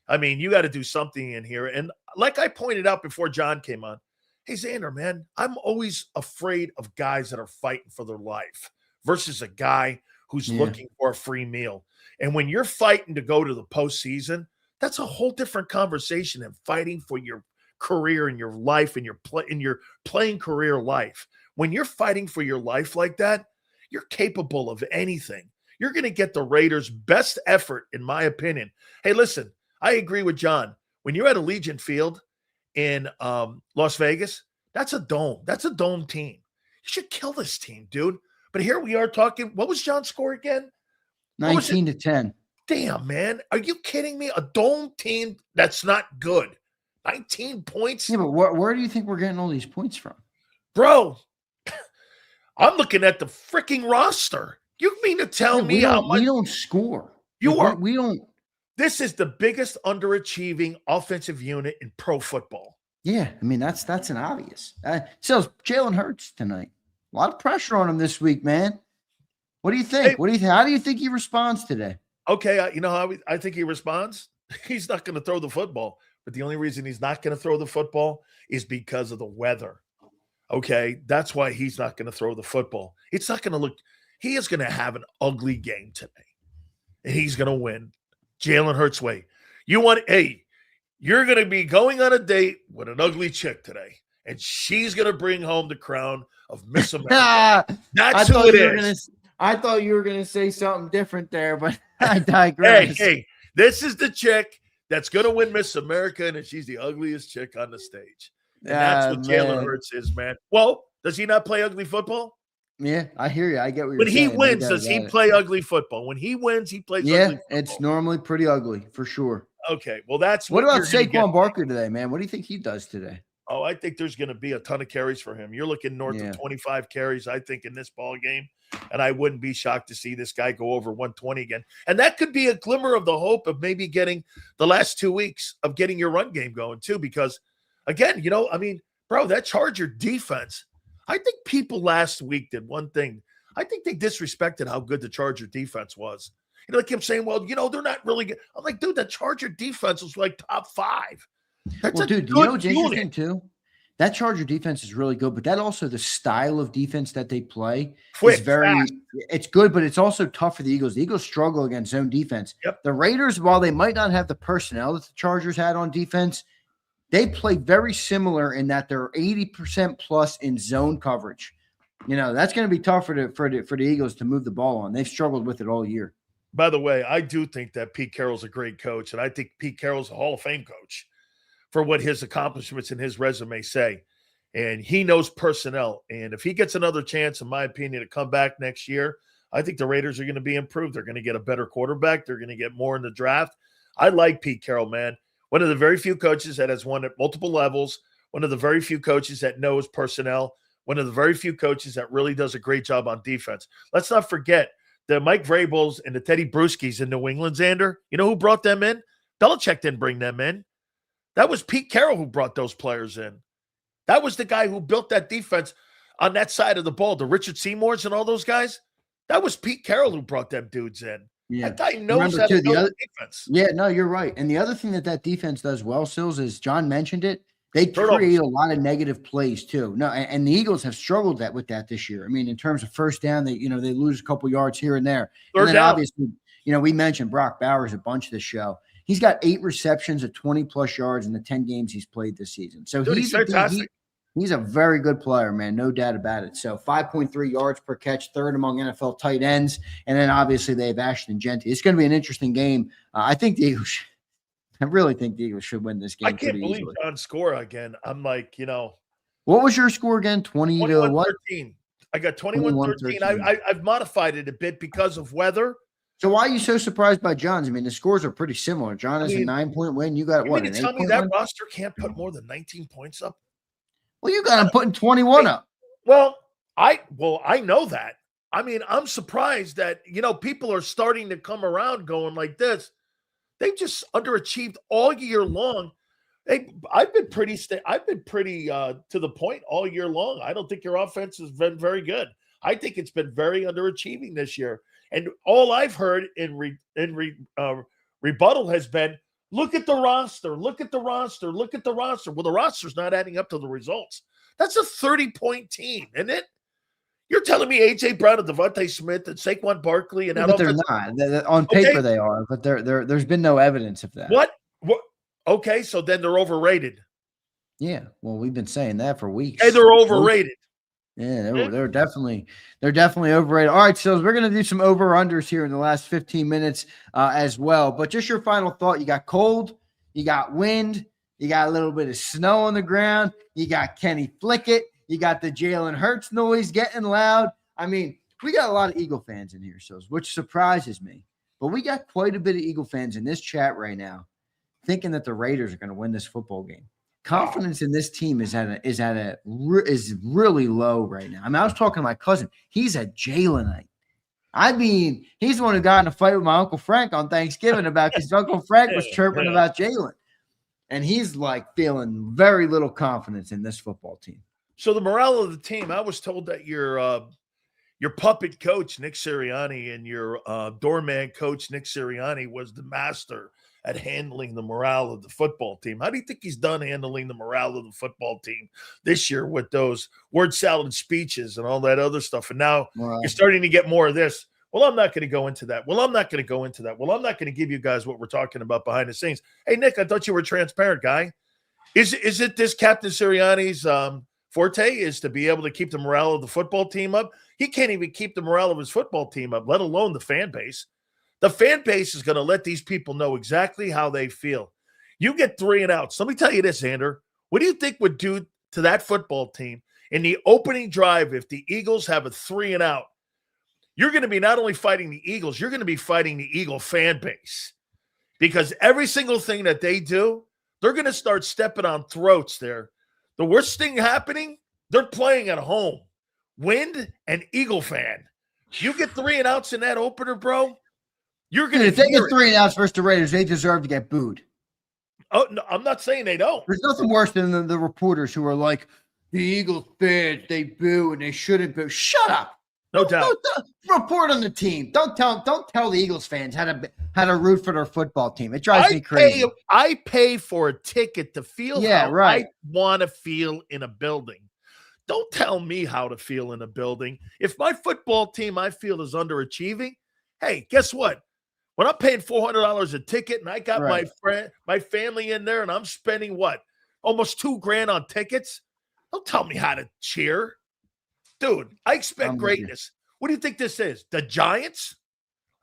I mean, you got to do something in here. And like I pointed out before John came on, Hey, Zander, man, I'm always afraid of guys that are fighting for their life versus a guy who's looking for a free meal. And when you're fighting to go to the postseason, that's a whole different conversation than fighting for your career and your life and your playing career life. When you're fighting for your life like that, you're capable of anything. You're going to get the Raiders' best effort, in my opinion. Hey, listen, I agree with John. When you're at Allegiant Field in Las Vegas, that's a dome. That's a dome team. You should kill this team, dude. But here we are talking. What was John's score again?
19-10.
Damn, man. Are you kidding me? A dome team that's not good. 19 points?
Yeah, but where do you think we're getting all these points from?
Bro, I'm looking at the freaking roster. You mean to tell me how much?
We don't score. We don't.
This is the biggest underachieving offensive unit in pro football.
Yeah, I mean, that's an obvious. So Jalen Hurts tonight. A lot of pressure on him this week, man. What do you think?
Hey,
How do you think he responds today?
Okay, you know how I think he responds? He's not going to throw the football. But the only reason he's not going to throw the football is because of the weather. Okay, that's why he's not going to throw the football. It's not going to look – he is going to have an ugly game today. And he's going to win. Jalen Hurts way. You're going to be going on a date with an ugly chick today. And she's going to bring home the crown of Miss America. That's who it is.
I thought you were going to say something different there, but I digress.
Hey, this is the chick that's going to win Miss America, and she's the ugliest chick on the stage. And that's what Jalen Hurts is, man. Well, does he not play ugly football?
Yeah, I hear you. I get what you're saying.
When he wins, does he play ugly football? When he wins, he plays ugly football.
Yeah, it's normally pretty ugly, for sure.
Okay, well, that's
what about Saquon Barkley today, man? What do you think he does today?
Oh, I think there's going to be a ton of carries for him. You're looking north of 25 carries, I think, in this ball game. And I wouldn't be shocked to see this guy go over 120 again. And that could be a glimmer of the hope of maybe getting the last 2 weeks of getting your run game going too. Because, again, bro, that Charger defense, I think people last week did one thing. I think they disrespected how good the Charger defense was. They kept saying, well, they're not really good. I'm like, dude, the Charger defense was like top 5. That's
dude, you know what's interesting too? That Charger defense is really good, but that also the style of defense that they play is it's good, but it's also tough for the Eagles. The Eagles struggle against zone defense.
Yep.
The Raiders, while they might not have the personnel that the Chargers had on defense, they play very similar in that they're 80% plus in zone coverage. That's going to be tough for the Eagles to move the ball on. They've struggled with it all year.
By the way, I do think that Pete Carroll's a great coach, and I think Pete Carroll's a Hall of Fame coach for what his accomplishments and his resume say. And he knows personnel. And if he gets another chance, in my opinion, to come back next year, I think the Raiders are going to be improved. They're going to get a better quarterback. They're going to get more in the draft. I like Pete Carroll, man. One of the very few coaches that has won at multiple levels. One of the very few coaches that knows personnel. One of the very few coaches that really does a great job on defense. Let's not forget the Mike Vrabels and the Teddy Bruschi's in New England, Zander. You know who brought them in? Belichick didn't bring them in. That was Pete Carroll who brought those players in. That was the guy who built that defense on that side of the ball, the Richard Seymours and all those guys. That was Pete Carroll who brought them dudes in. Yeah. That guy knows how to build defense.
Yeah, no, you're right. And the other thing that defense does well, Sills, is John mentioned it. They create a lot of negative plays too. No, and the Eagles have struggled with that this year. I mean, in terms of first down, they lose a couple yards here and there. And then obviously, we mentioned Brock Bowers a bunch this show. He's got 8 receptions at 20-plus yards in the 10 games he's played this season. So
he's fantastic.
He's a very good player, man. No doubt about it. So 5.3 yards per catch, third among NFL tight ends. And then obviously they have Ashton Genty. It's going to be an interesting game. I really think the Eagles should win this game.
I can't believe John's score again. I'm like,
What was your score again? 20 to what?
13. I got 21-13. I've modified it a bit because of weather.
So why are you so surprised by John's? I mean, the scores are pretty similar. John has a 9-point win. You got what?
You mean to tell me that roster can't put more than 19 points up?
Well, you got him putting 21 up.
Well, I know that. I mean, I'm surprised that, people are starting to come around going like this. They've just underachieved all year long. I've been pretty to the point all year long. I don't think your offense has been very good. I think it's been very underachieving this year. And all I've heard in rebuttal has been, look at the roster, look at the roster, look at the roster. Well, the roster's not adding up to the results. That's a 30-point team, isn't it? You're telling me A.J. Brown and DeVonta Smith and Saquon Barkley and
But they're not. On paper they are, but there's been no evidence of that.
What? Okay, so then they're overrated.
Yeah, well, we've been saying that for weeks.
Hey, they're overrated.
Yeah, they're definitely overrated. All right, so we're gonna do some over-unders here in the last 15 minutes as well. But just your final thought: you got cold, you got wind, you got a little bit of snow on the ground, you got Kenny Pickett, you got the Jalen Hurts noise getting loud. I mean, we got a lot of Eagle fans in here, so which surprises me. But we got quite a bit of Eagle fans in this chat right now, thinking that the Raiders are going to win this football game. Confidence in this team is really low right now. I mean, I was talking to my cousin. He's a Jalenite. I mean, he's the one who got in a fight with my Uncle Frank on Thanksgiving because Uncle Frank was chirping about Jalen. And he's like feeling very little confidence in this football team.
So the morale of the team, I was told that your puppet coach, Nick Sirianni, and your doorman coach, Nick Sirianni, was the master at handling the morale of the football team. How do you think he's done handling the morale of the football team this year with those word salad speeches and all that other stuff? And now you're starting to get more of this. Well, I'm not going to go into that. Well, I'm not going to go into that. Well, I'm not going to give you guys what we're talking about behind the scenes. Hey, Nick, I thought you were a transparent guy. Is it this Captain Sirianni's forte is to be able to keep the morale of the football team up? He can't even keep the morale of his football team up, let alone the fan base. The fan base is going to let these people know exactly how they feel. You get 3 and outs. Let me tell you this, Zander. What do you think would do to that football team in the opening drive if the Eagles have a 3 and out? You're going to be not only fighting the Eagles, you're going to be fighting the Eagle fan base. Because every single thing that they do, they're going to start stepping on throats there. The worst thing happening, they're playing at home. Wind and Eagle fan. You get 3 and outs in that opener, bro. You're going to
if they get 3 and outs versus the Raiders, they deserve to get booed.
Oh, no, I'm not saying they don't.
There's nothing worse than the reporters who are like, the Eagles fans, they boo and they shouldn't boo. Shut up.
No doubt.
Don't report on the team. Don't tell the Eagles fans how to root for their football team. It drives me crazy.
I pay for a ticket to feel how
right.
I want to feel in a building. Don't tell me how to feel in a building. If my football team I feel is underachieving, hey, guess what? When I'm paying $400 a ticket and I got my family in there and I'm spending almost $2,000 on tickets, don't tell me how to cheer. Dude, I expect greatness. What do you think this is? The Giants?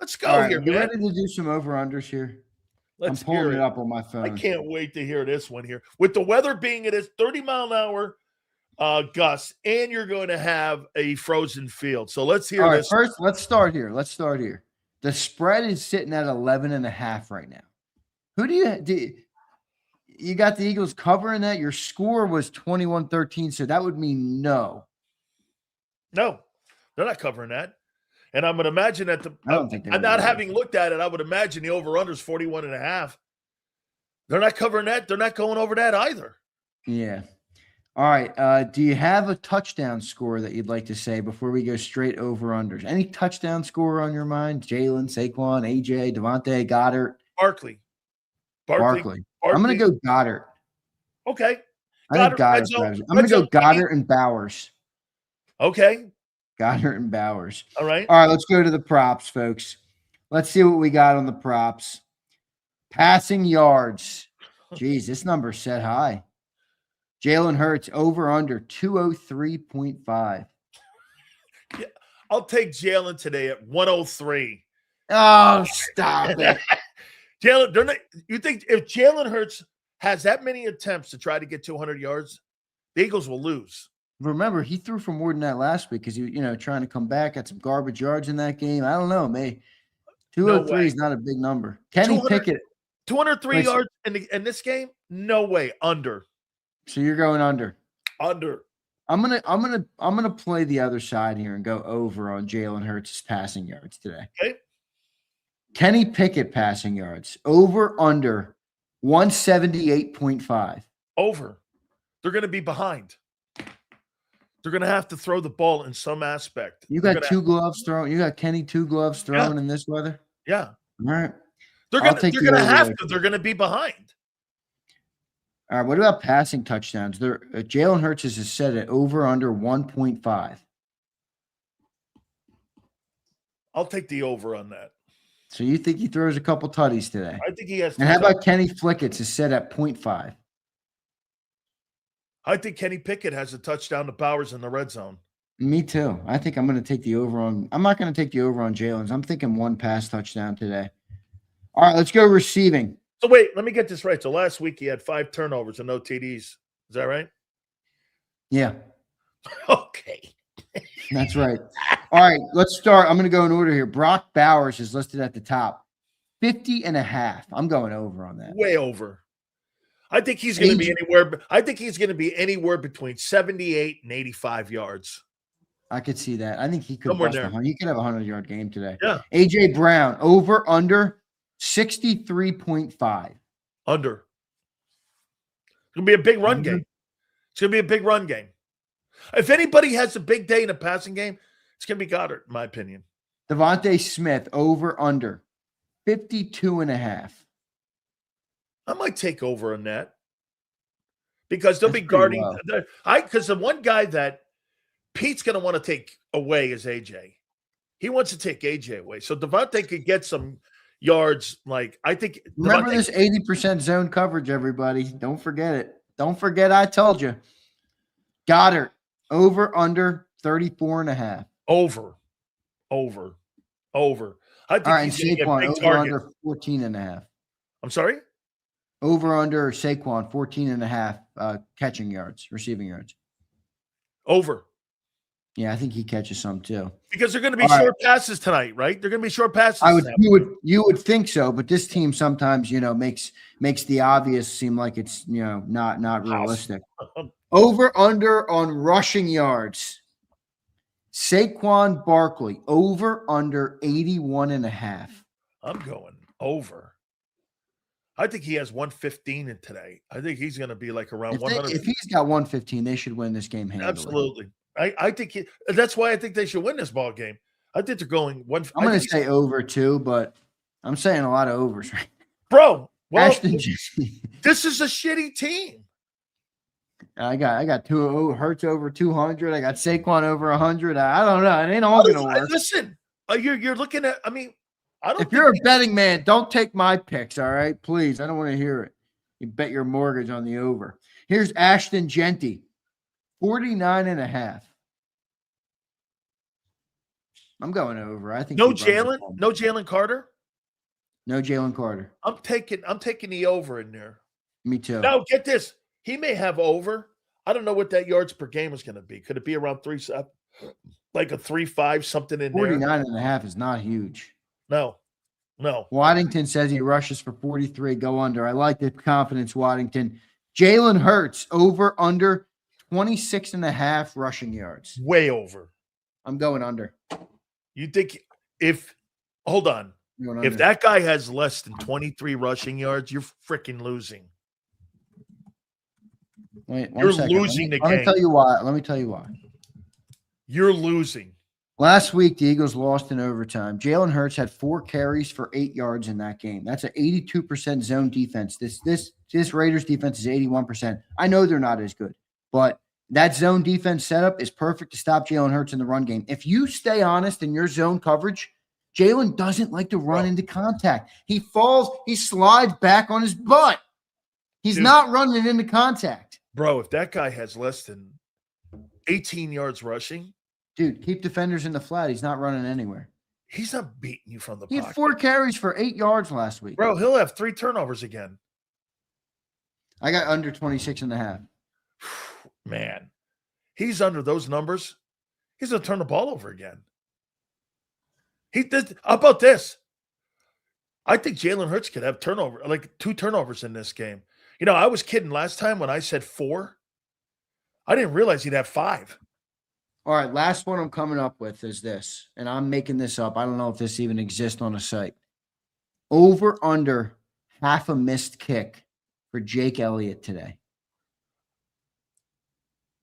Let's go here, man.
You ready to do some over-unders here? I'm pulling it up on my phone.
I can't wait to hear this one here. With the weather being it is 30-mile-an-hour gusts, and you're going to have a frozen field. So let's hear this.
First, let's start here. The spread is sitting at 11.5 right now. Who do you got the Eagles covering that? Your score was 21-13, so that would mean no.
No, they're not covering that. And I'm going to imagine that
I don't think
I'm not having looked at it. I would imagine the over-under is 41.5. They're not covering that. They're not going over that either.
Yeah. All right. Do you have a touchdown score that you'd like to say before we go straight over-unders? Any touchdown score on your mind? Jalen, Saquon, AJ, DeVonta, Goddard?
Barkley.
I'm going to go Goddard.
Okay.
I think Goddard. I'm going to go Goddard and Bowers.
Okay.
Goddard and Bowers.
All right.
Let's go to the props, folks. Let's see what we got on the props. Passing yards. Jeez, this number's set high. Jalen Hurts over under 203.5.
Yeah, I'll take Jalen today at 103.
Oh, stop it.
Jalen, you think if Jalen Hurts has that many attempts to try to get 200 yards, the Eagles will lose.
Remember, he threw for more than that last week because he, trying to come back, had some garbage yards in that game. I don't know, man. 203 is not a big number. Kenny Pickett,
203 yards in this game? No way. Under.
So you're going under.
Under.
I'm gonna play the other side here and go over on Jalen Hurts' passing yards today.
Okay.
Kenny Pickett passing yards over under 178.5.
Over. They're going to be behind. They're going to have to throw the ball in some aspect.
You got two gloves thrown. You got Kenny 2 gloves thrown in this weather.
Yeah.
All right.
They're going to have to. They're going to be behind.
All right, what about passing touchdowns? Jalen Hurts is set at over under 1.5.
I'll take the over on that.
So you think he throws a couple tutties today?
I think he has.
And how about Kenny Pickett's is set at 0.5?
I think Kenny Pickett has a touchdown to Bowers in the red zone.
Me too. I think I'm going to take the over on. I'm not going to take the over on Jalen's. I'm thinking 1 pass touchdown today. All right, let's go receiving.
So wait, let me get this right. So last week he had 5 turnovers and no TDs. Is that right?
Yeah,
Okay.
that's right. All right, let's start. I'm going to go in order here. Brock Bowers is listed at the top. 50.5. I'm going over on that.
Way over. I think he's going to be anywhere. I think he's going to be anywhere between 78 and 85 yards.
I could see that. I think he could
Somewhere
bust
there.
100. He could have a 100-yard game today.
Yeah.
AJ Brown over under 63.5.
Under. It's going to be a big run
Under.
game. It's going to be a big run game. If anybody has a big day in a passing game, it's going to be Goddard, in my opinion.
DeVonta Smith over under 52.5.
I might take over on that because they'll
That's
be
pretty
guarding.
low.
Because the one guy that Pete's going to want to take away is AJ. He wants to take AJ away. So DeVonta could get some yards. Like, I think.
Remember
Devontae-
this 80% zone coverage, everybody. Don't forget it. Don't forget I told you. Goddard over under 34.5.
Over. I think
All right, and
he's going to get
Saquon
big
over
target.
under 14.5.
I'm sorry?
Over under Saquon 14.5 catching yards, receiving yards.
Over.
Yeah, I think he catches some too.
Because they're going to be
All right.
short passes tonight, right? They're going to be short passes. tonight.
You would think so, but this team sometimes makes the obvious seem like it's not realistic. Over under on rushing yards. Saquon Barkley over under 81.5.
I'm going over. I think he has 115 in today. I think he's going to be like around 100.
If he's got 115, they should win this game handily.
Absolutely. I think that's why I think they should win this ball game. I think they're going one.
I'm going to say over too, but I'm saying a lot of overs. Right?
Bro, well,
Ashton,
this is a shitty team.
I got Hertz over 200. I got Saquon over 100. I don't know. It ain't all going to work.
Listen, you're looking at. I mean, I don't.
If you're a betting man, don't take my picks. All right, please. I don't want to hear it. You bet your mortgage on the over. Here's Ashton Genty, 49.5. I'm going over. I think
No
he runs the
Jalen.
ball.
No Jalen Carter.
No Jalen Carter.
I'm taking the over in there.
Me too.
Now get this. He may have over. I don't know what that yards per game is going to be. Could it be around 3-7, like a 3-5, something in there?
49.5 is not huge.
No.
Waddington says he rushes for 43. Go under. I like the confidence, Waddington. Jalen Hurts over under 26.5 rushing yards.
Way over.
I'm going under.
You think hold on.
I'm going
If
under.
that guy has less than 23 rushing yards, you're freaking losing.
Wait,
you're
1 second.
losing the
Let me
game.
tell you why. Let me tell you why.
You're losing.
Last week, the Eagles lost in overtime. Jalen Hurts had 4 carries for 8 yards in that game. That's an 82% zone defense. This Raiders defense is 81%. I know they're not as good, but that zone defense setup is perfect to stop Jalen Hurts in the run game. If you stay honest in your zone coverage, Jalen doesn't like to run into contact. He falls, he slides back on his butt. He's not running into contact.
Bro, if that guy has less than 18 yards rushing,
dude, keep defenders in the flat. He's not running anywhere.
he's not beating you from the
He had
pocket.
4 carries for 8 yards last week.
Bro, he'll have 3 turnovers again.
I got under 26.5.
Man, he's under those numbers. He's going to turn the ball over again. How about this? I think Jalen Hurts could have 2 turnovers in this game. I was kidding last time when I said 4. I didn't realize he'd have 5.
All right, last one I'm coming up with is this, and I'm making this up. I don't know if this even exists on a site. Over under half a missed kick for Jake Elliott today.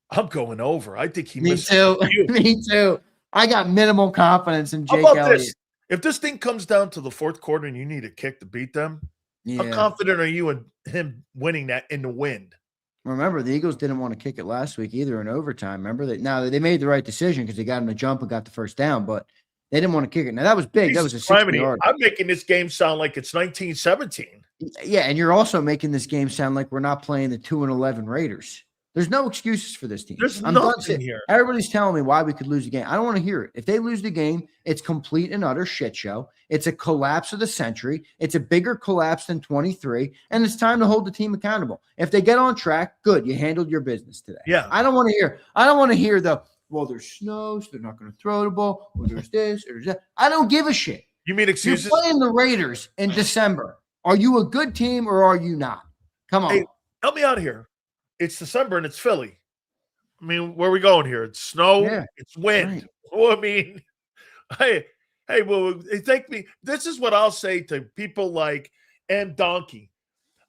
I'm going over. I think he
Me
missed
too.
a few.
Me too. I got minimal confidence in
How
Jake
about
Elliott.
this? If this thing comes down to the 4th quarter and you need a kick to beat them,
Yeah.
How confident are you in him winning that in the wind?
Remember, the Eagles didn't want to kick it last week either in overtime. Remember that? Now they made the right decision because they got him to jump and got the first down, but they didn't want to kick it. Now that was big. That was a 60-yard.
I'm making this game sound like it's 1917.
Yeah, and you're also making this game sound like we're not playing the 2-11 Raiders. There's no excuses for this team.
There's nothing here.
Everybody's telling me why we could lose the game. I don't want to hear it. If they lose the game, it's complete and utter shit show. It's a collapse of the century. It's a bigger collapse than 23, and it's time to hold the team accountable. If they get on track, good. You handled your business today.
Yeah.
I don't want to hear the, well, there's snow, so they're not going to throw the ball. Well, there's this or there's that. I don't give a shit.
You mean excuses?
You're playing the Raiders in December. Are you a good team or are you not? Come on.
Hey, help me out here. It's December and it's Philly. I mean, where are we going here? It's snow.
Yeah,
it's wind.
right.
Well, I mean, well, thank me. This is what I'll say to people like M. Donkey.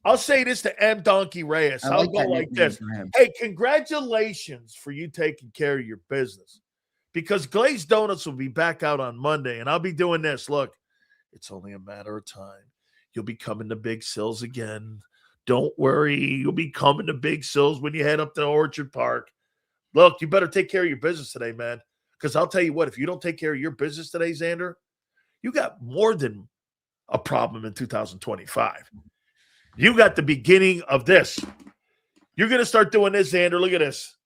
I'll say this to M. Donkey Reyes. I'll go like this. Hey, congratulations for you taking care of your business, because Glazed Donuts will be back out on Monday, and I'll be doing this. Look, it's only a matter of time. You'll be coming to Big Sills again. Don't worry. You'll be coming to Big Sills when you head up to Orchard Park. Look, you better take care of your business today, man, because I'll tell you what, if you don't take care of your business today, Zander, you got more than a problem in 2025. You got the beginning of this. You're going to start doing this, Zander. Look at this.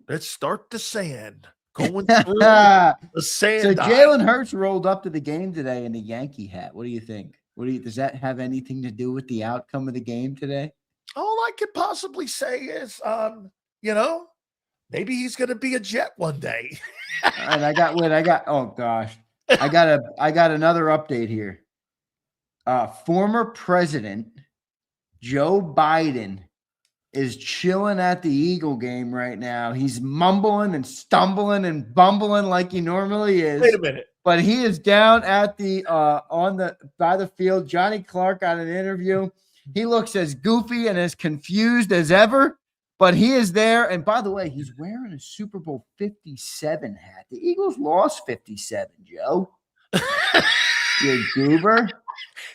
Let's start the sand. Going through the sand.
So Jalen Hurts rolled up to the game today in a Yankee hat. What do you think? Does that have anything to do with the outcome of the game today?
All I could possibly say is, maybe he's going to be a Jet one day.
And oh gosh, I got another update here. Former President Joe Biden is chilling at the Eagle game right now. He's mumbling and stumbling and bumbling like he normally is.
Wait a minute.
But he is down at the by the field. Johnny Clark got an interview. He looks as goofy and as confused as ever, but he is there. And by the way, he's wearing a Super Bowl 57 hat. The Eagles lost 57, Joe. You goober.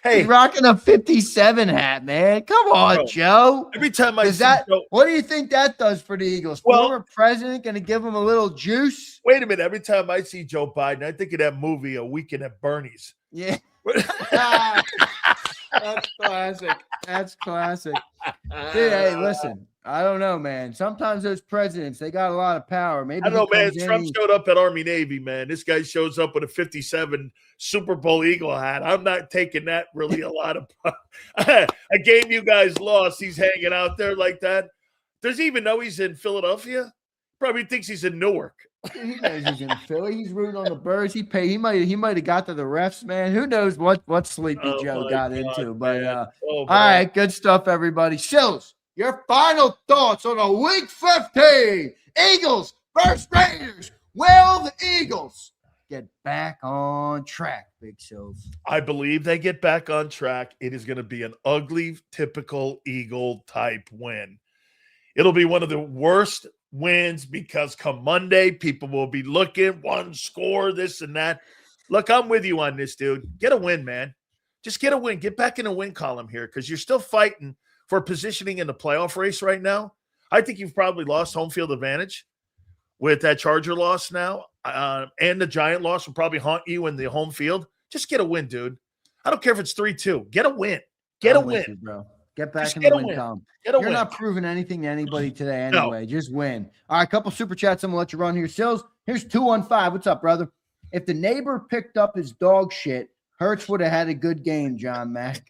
Hey,
he's rocking a 57 hat, man. Come on,
bro,
Joe.
Every time I see
Joe, what do you think that does for the Eagles? Former president going to give him a little juice?
Wait a minute. Every time I see Joe Biden, I think of that movie, A Weekend at Bernie's.
Yeah. That's classic. That's classic. Dude, hey, listen. I don't know, man. Sometimes those presidents, they got a lot of power. Maybe
I don't know, man. Trump showed up at Army Navy, man. This guy shows up with a 57 Super Bowl Eagle hat. I'm not taking that really a lot of a game you guys lost. He's hanging out there like that. Does he even know he's in Philadelphia? Probably thinks he's in Newark.
He knows he's in Philly. He's rooting on the Birds. He might have got to the refs, man. Who knows what Sleepy Joe got into? But all right, good stuff, everybody. Sills, your final thoughts on a Week 15 Eagles versus Raiders. Will the Eagles get back on track, Big Sills?
I believe they get back on track. It is going to be an ugly, typical Eagle type win. It'll be one of the worst wins because come Monday, people will be looking, one score, this and that. Look, I'm with you on this, dude. Get a win, man. Just get a win. Get back in the win column here because you're still fighting for positioning in the playoff race right now. I think you've probably lost home field advantage with that Charger loss now, and the Giant loss will probably haunt you in the home field. Just get a win, dude. I don't care if it's 3-2. Get a win. Get a win.
You, bro. Get back in the win column. You're not proving anything to anybody today anyway. No. Just win. All right, a couple super chats. I'm going to let you run here. Sills, here's 215. What's up, brother? If the neighbor picked up his dog shit, Hertz would have had a good game, John Mack.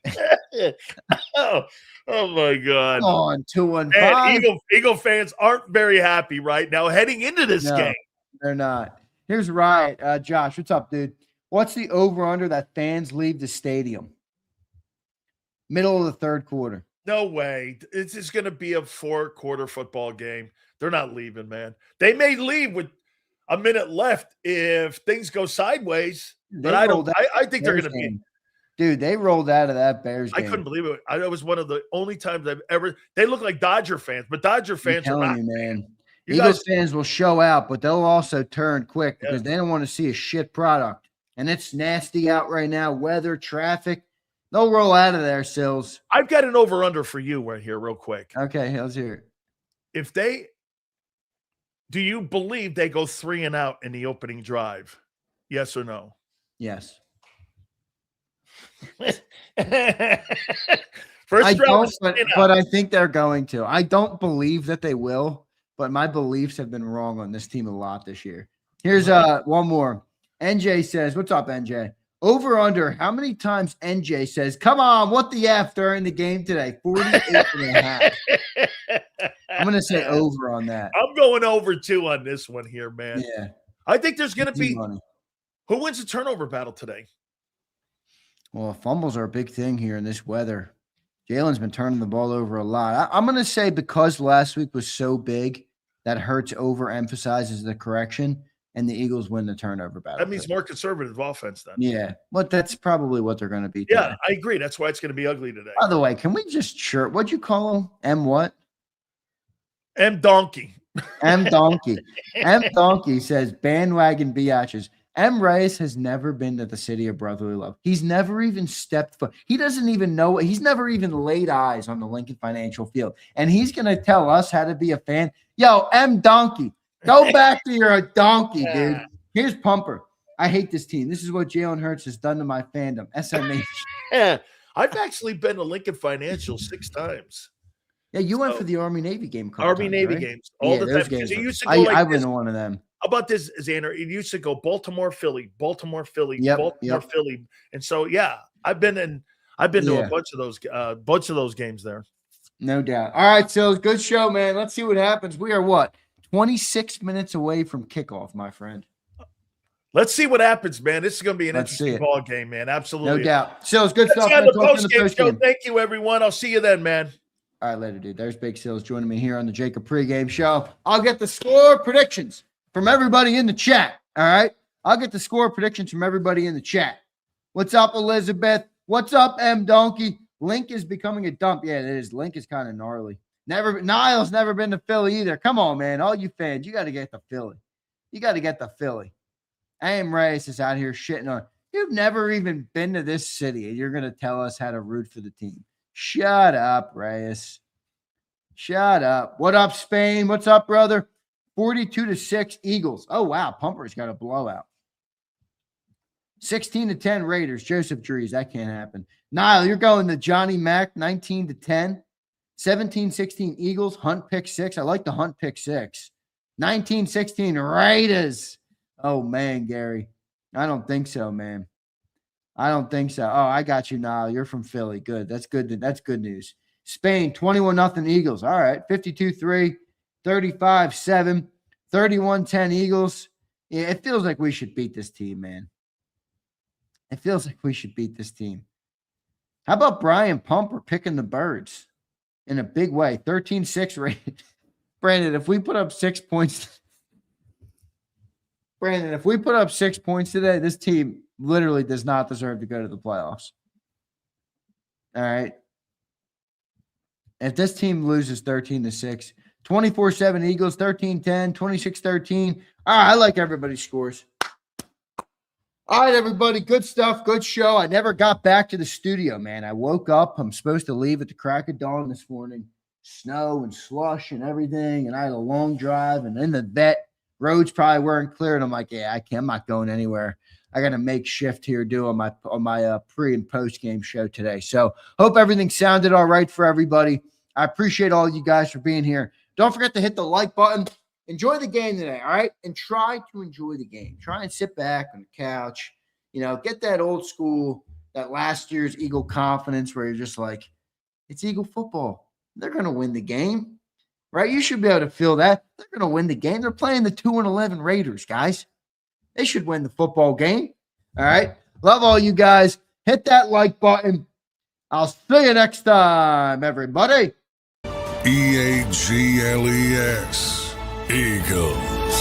oh my God.
Come on, 215.
Eagle fans aren't very happy right now heading into this game.
They're not. Here's Riot. Josh, what's up, dude? What's the over-under that fans leave the stadium? Middle of the third quarter.
No way. It's just going to be a 4-quarter football game. They're not leaving, man. They may leave with a minute left if things go sideways, but I think they're going to be.
Dude, they rolled out of that Bears game.
I couldn't believe it. That was one of the only times I've ever – they look like Dodger fans, but Dodger fans are not.
You, man. Eagles fans will show out, but they'll also turn quick because they don't want to see a shit product. And it's nasty out right now, weather, traffic. They'll roll out of there, Sills.
I've got an over-under for you right here real quick.
Okay, let's hear it.
Do you believe they go 3 and out in the opening drive? Yes or no?
Yes.
First
I
drive
don't,
was 3 and
but
out.
I think they're going to. I don't believe that they will, but my beliefs have been wrong on this team a lot this year. Here's one more. NJ says, what's up, NJ? Over under, how many times NJ says, come on, what the F during the game today? 48.5. I'm going to say over on that.
I'm going over 2 on this one here, man.
Yeah.
I think there's going to be
Money.
who wins the turnover battle today?
Well, fumbles are a big thing here in this weather. Jalen's been turning the ball over a lot. I'm going to say because last week was so big that Hertz overemphasizes the correction, and the Eagles win the turnover battle.
That means more conservative offense then.
Yeah, but that's probably what they're going to be today.
Yeah, I agree. That's why it's going to be ugly today.
By the way, can we just what'd you call him? M what?
M Donkey.
M Donkey. M Donkey says bandwagon biatches. M. Reyes has never been to the city of brotherly love. He's never even stepped foot. He doesn't even know. He's never even laid eyes on the Lincoln Financial Field. And he's going to tell us how to be a fan. Yo, M. Donkey, go back to your donkey, dude. Here's Pumper. I hate this team. This is what Jalen Hurts has done to my fandom. SMH.
Yeah, I've actually been to Lincoln Financial 6 times.
Yeah, you went for the Army-Navy game.
Army-Navy
right?
games all the
those
time.
Games
It used to go like
I
this.
went to one of them.
How about this, Xander? It used to go Baltimore, Philly, Baltimore, Philly, Baltimore, Philly, and so yeah, I've been to a bunch of those games there.
No doubt. All right, so good show, man. Let's see what happens. We are 26 minutes away from kickoff, my friend.
Let's see what happens, man. This is going to be an interesting ball game, man. Absolutely,
no doubt. So it's good stuff.
On the post-game show. Thank you, everyone. I'll see you then, man.
All right, later, dude. There's Big Sills joining me here on the JAKIB Pregame Show. I'll get the score predictions from everybody in the chat. All right? I'll get the score predictions from everybody in the chat. What's up, Elizabeth? What's up, M. Donkey? Linc is becoming a dump. Yeah, it is. Linc is kind of gnarly. Niles never been to Philly either. Come on, man. All you fans, you got to get the Philly. You got to get the Philly. AM Reyes is out here shitting on. You've never even been to this city, and you're going to tell us how to root for the team. Shut up, Reyes. Shut up. What up, Spain? What's up, brother? 42-6 Eagles. Oh, wow. Pumper's got a blowout. 16-10 Raiders. Joseph Drees. That can't happen. Niall, you're going to Johnny Mack, 19-10. 17-16 Eagles. Hunt pick 6. I like the Hunt pick 6. 19-16 Raiders. Oh, man, Gary. I don't think so, man. I don't think so. Oh, I got you, Niall. You're from Philly. Good. That's good. That's good news. Spain, 21-0 Eagles. All right. 52-3, 35-7, 31-10 Eagles. Yeah, it feels like we should beat this team, man. It feels like we should beat this team. How about Brian Pumper picking the Birds in a big way? 13-6 rated. Brandon, if we put up 6 points. Brandon, if we put up 6 points today, this team literally does not deserve to go to the playoffs. All right. If this team loses 13-6, 24-7 Eagles, 13-10, 26-13. All right, I like everybody's scores. All right, everybody, good stuff, good show. I never got back to the studio, man. I woke up. I'm supposed to leave at the crack of dawn this morning. Snow and slush and everything, and I had a long drive, and in the vet, roads probably weren't clear, and I'm like, yeah, I'm not going anywhere. I got to make shift here doing my pre and post game show today. So hope everything sounded all right for everybody. I appreciate all you guys for being here. Don't forget to hit the like button. Enjoy the game today, all right? And try to enjoy the game. Try and sit back on the couch. You know, get that old school, that last year's Eagle confidence where you're just like, it's Eagle football. They're going to win the game, right? You should be able to feel that. They're going to win the game. They're playing the 2-11 Raiders, guys. They should win the football game. All right. Love all you guys. Hit that like button. I'll see you next time, everybody.
EAGLES. Eagles.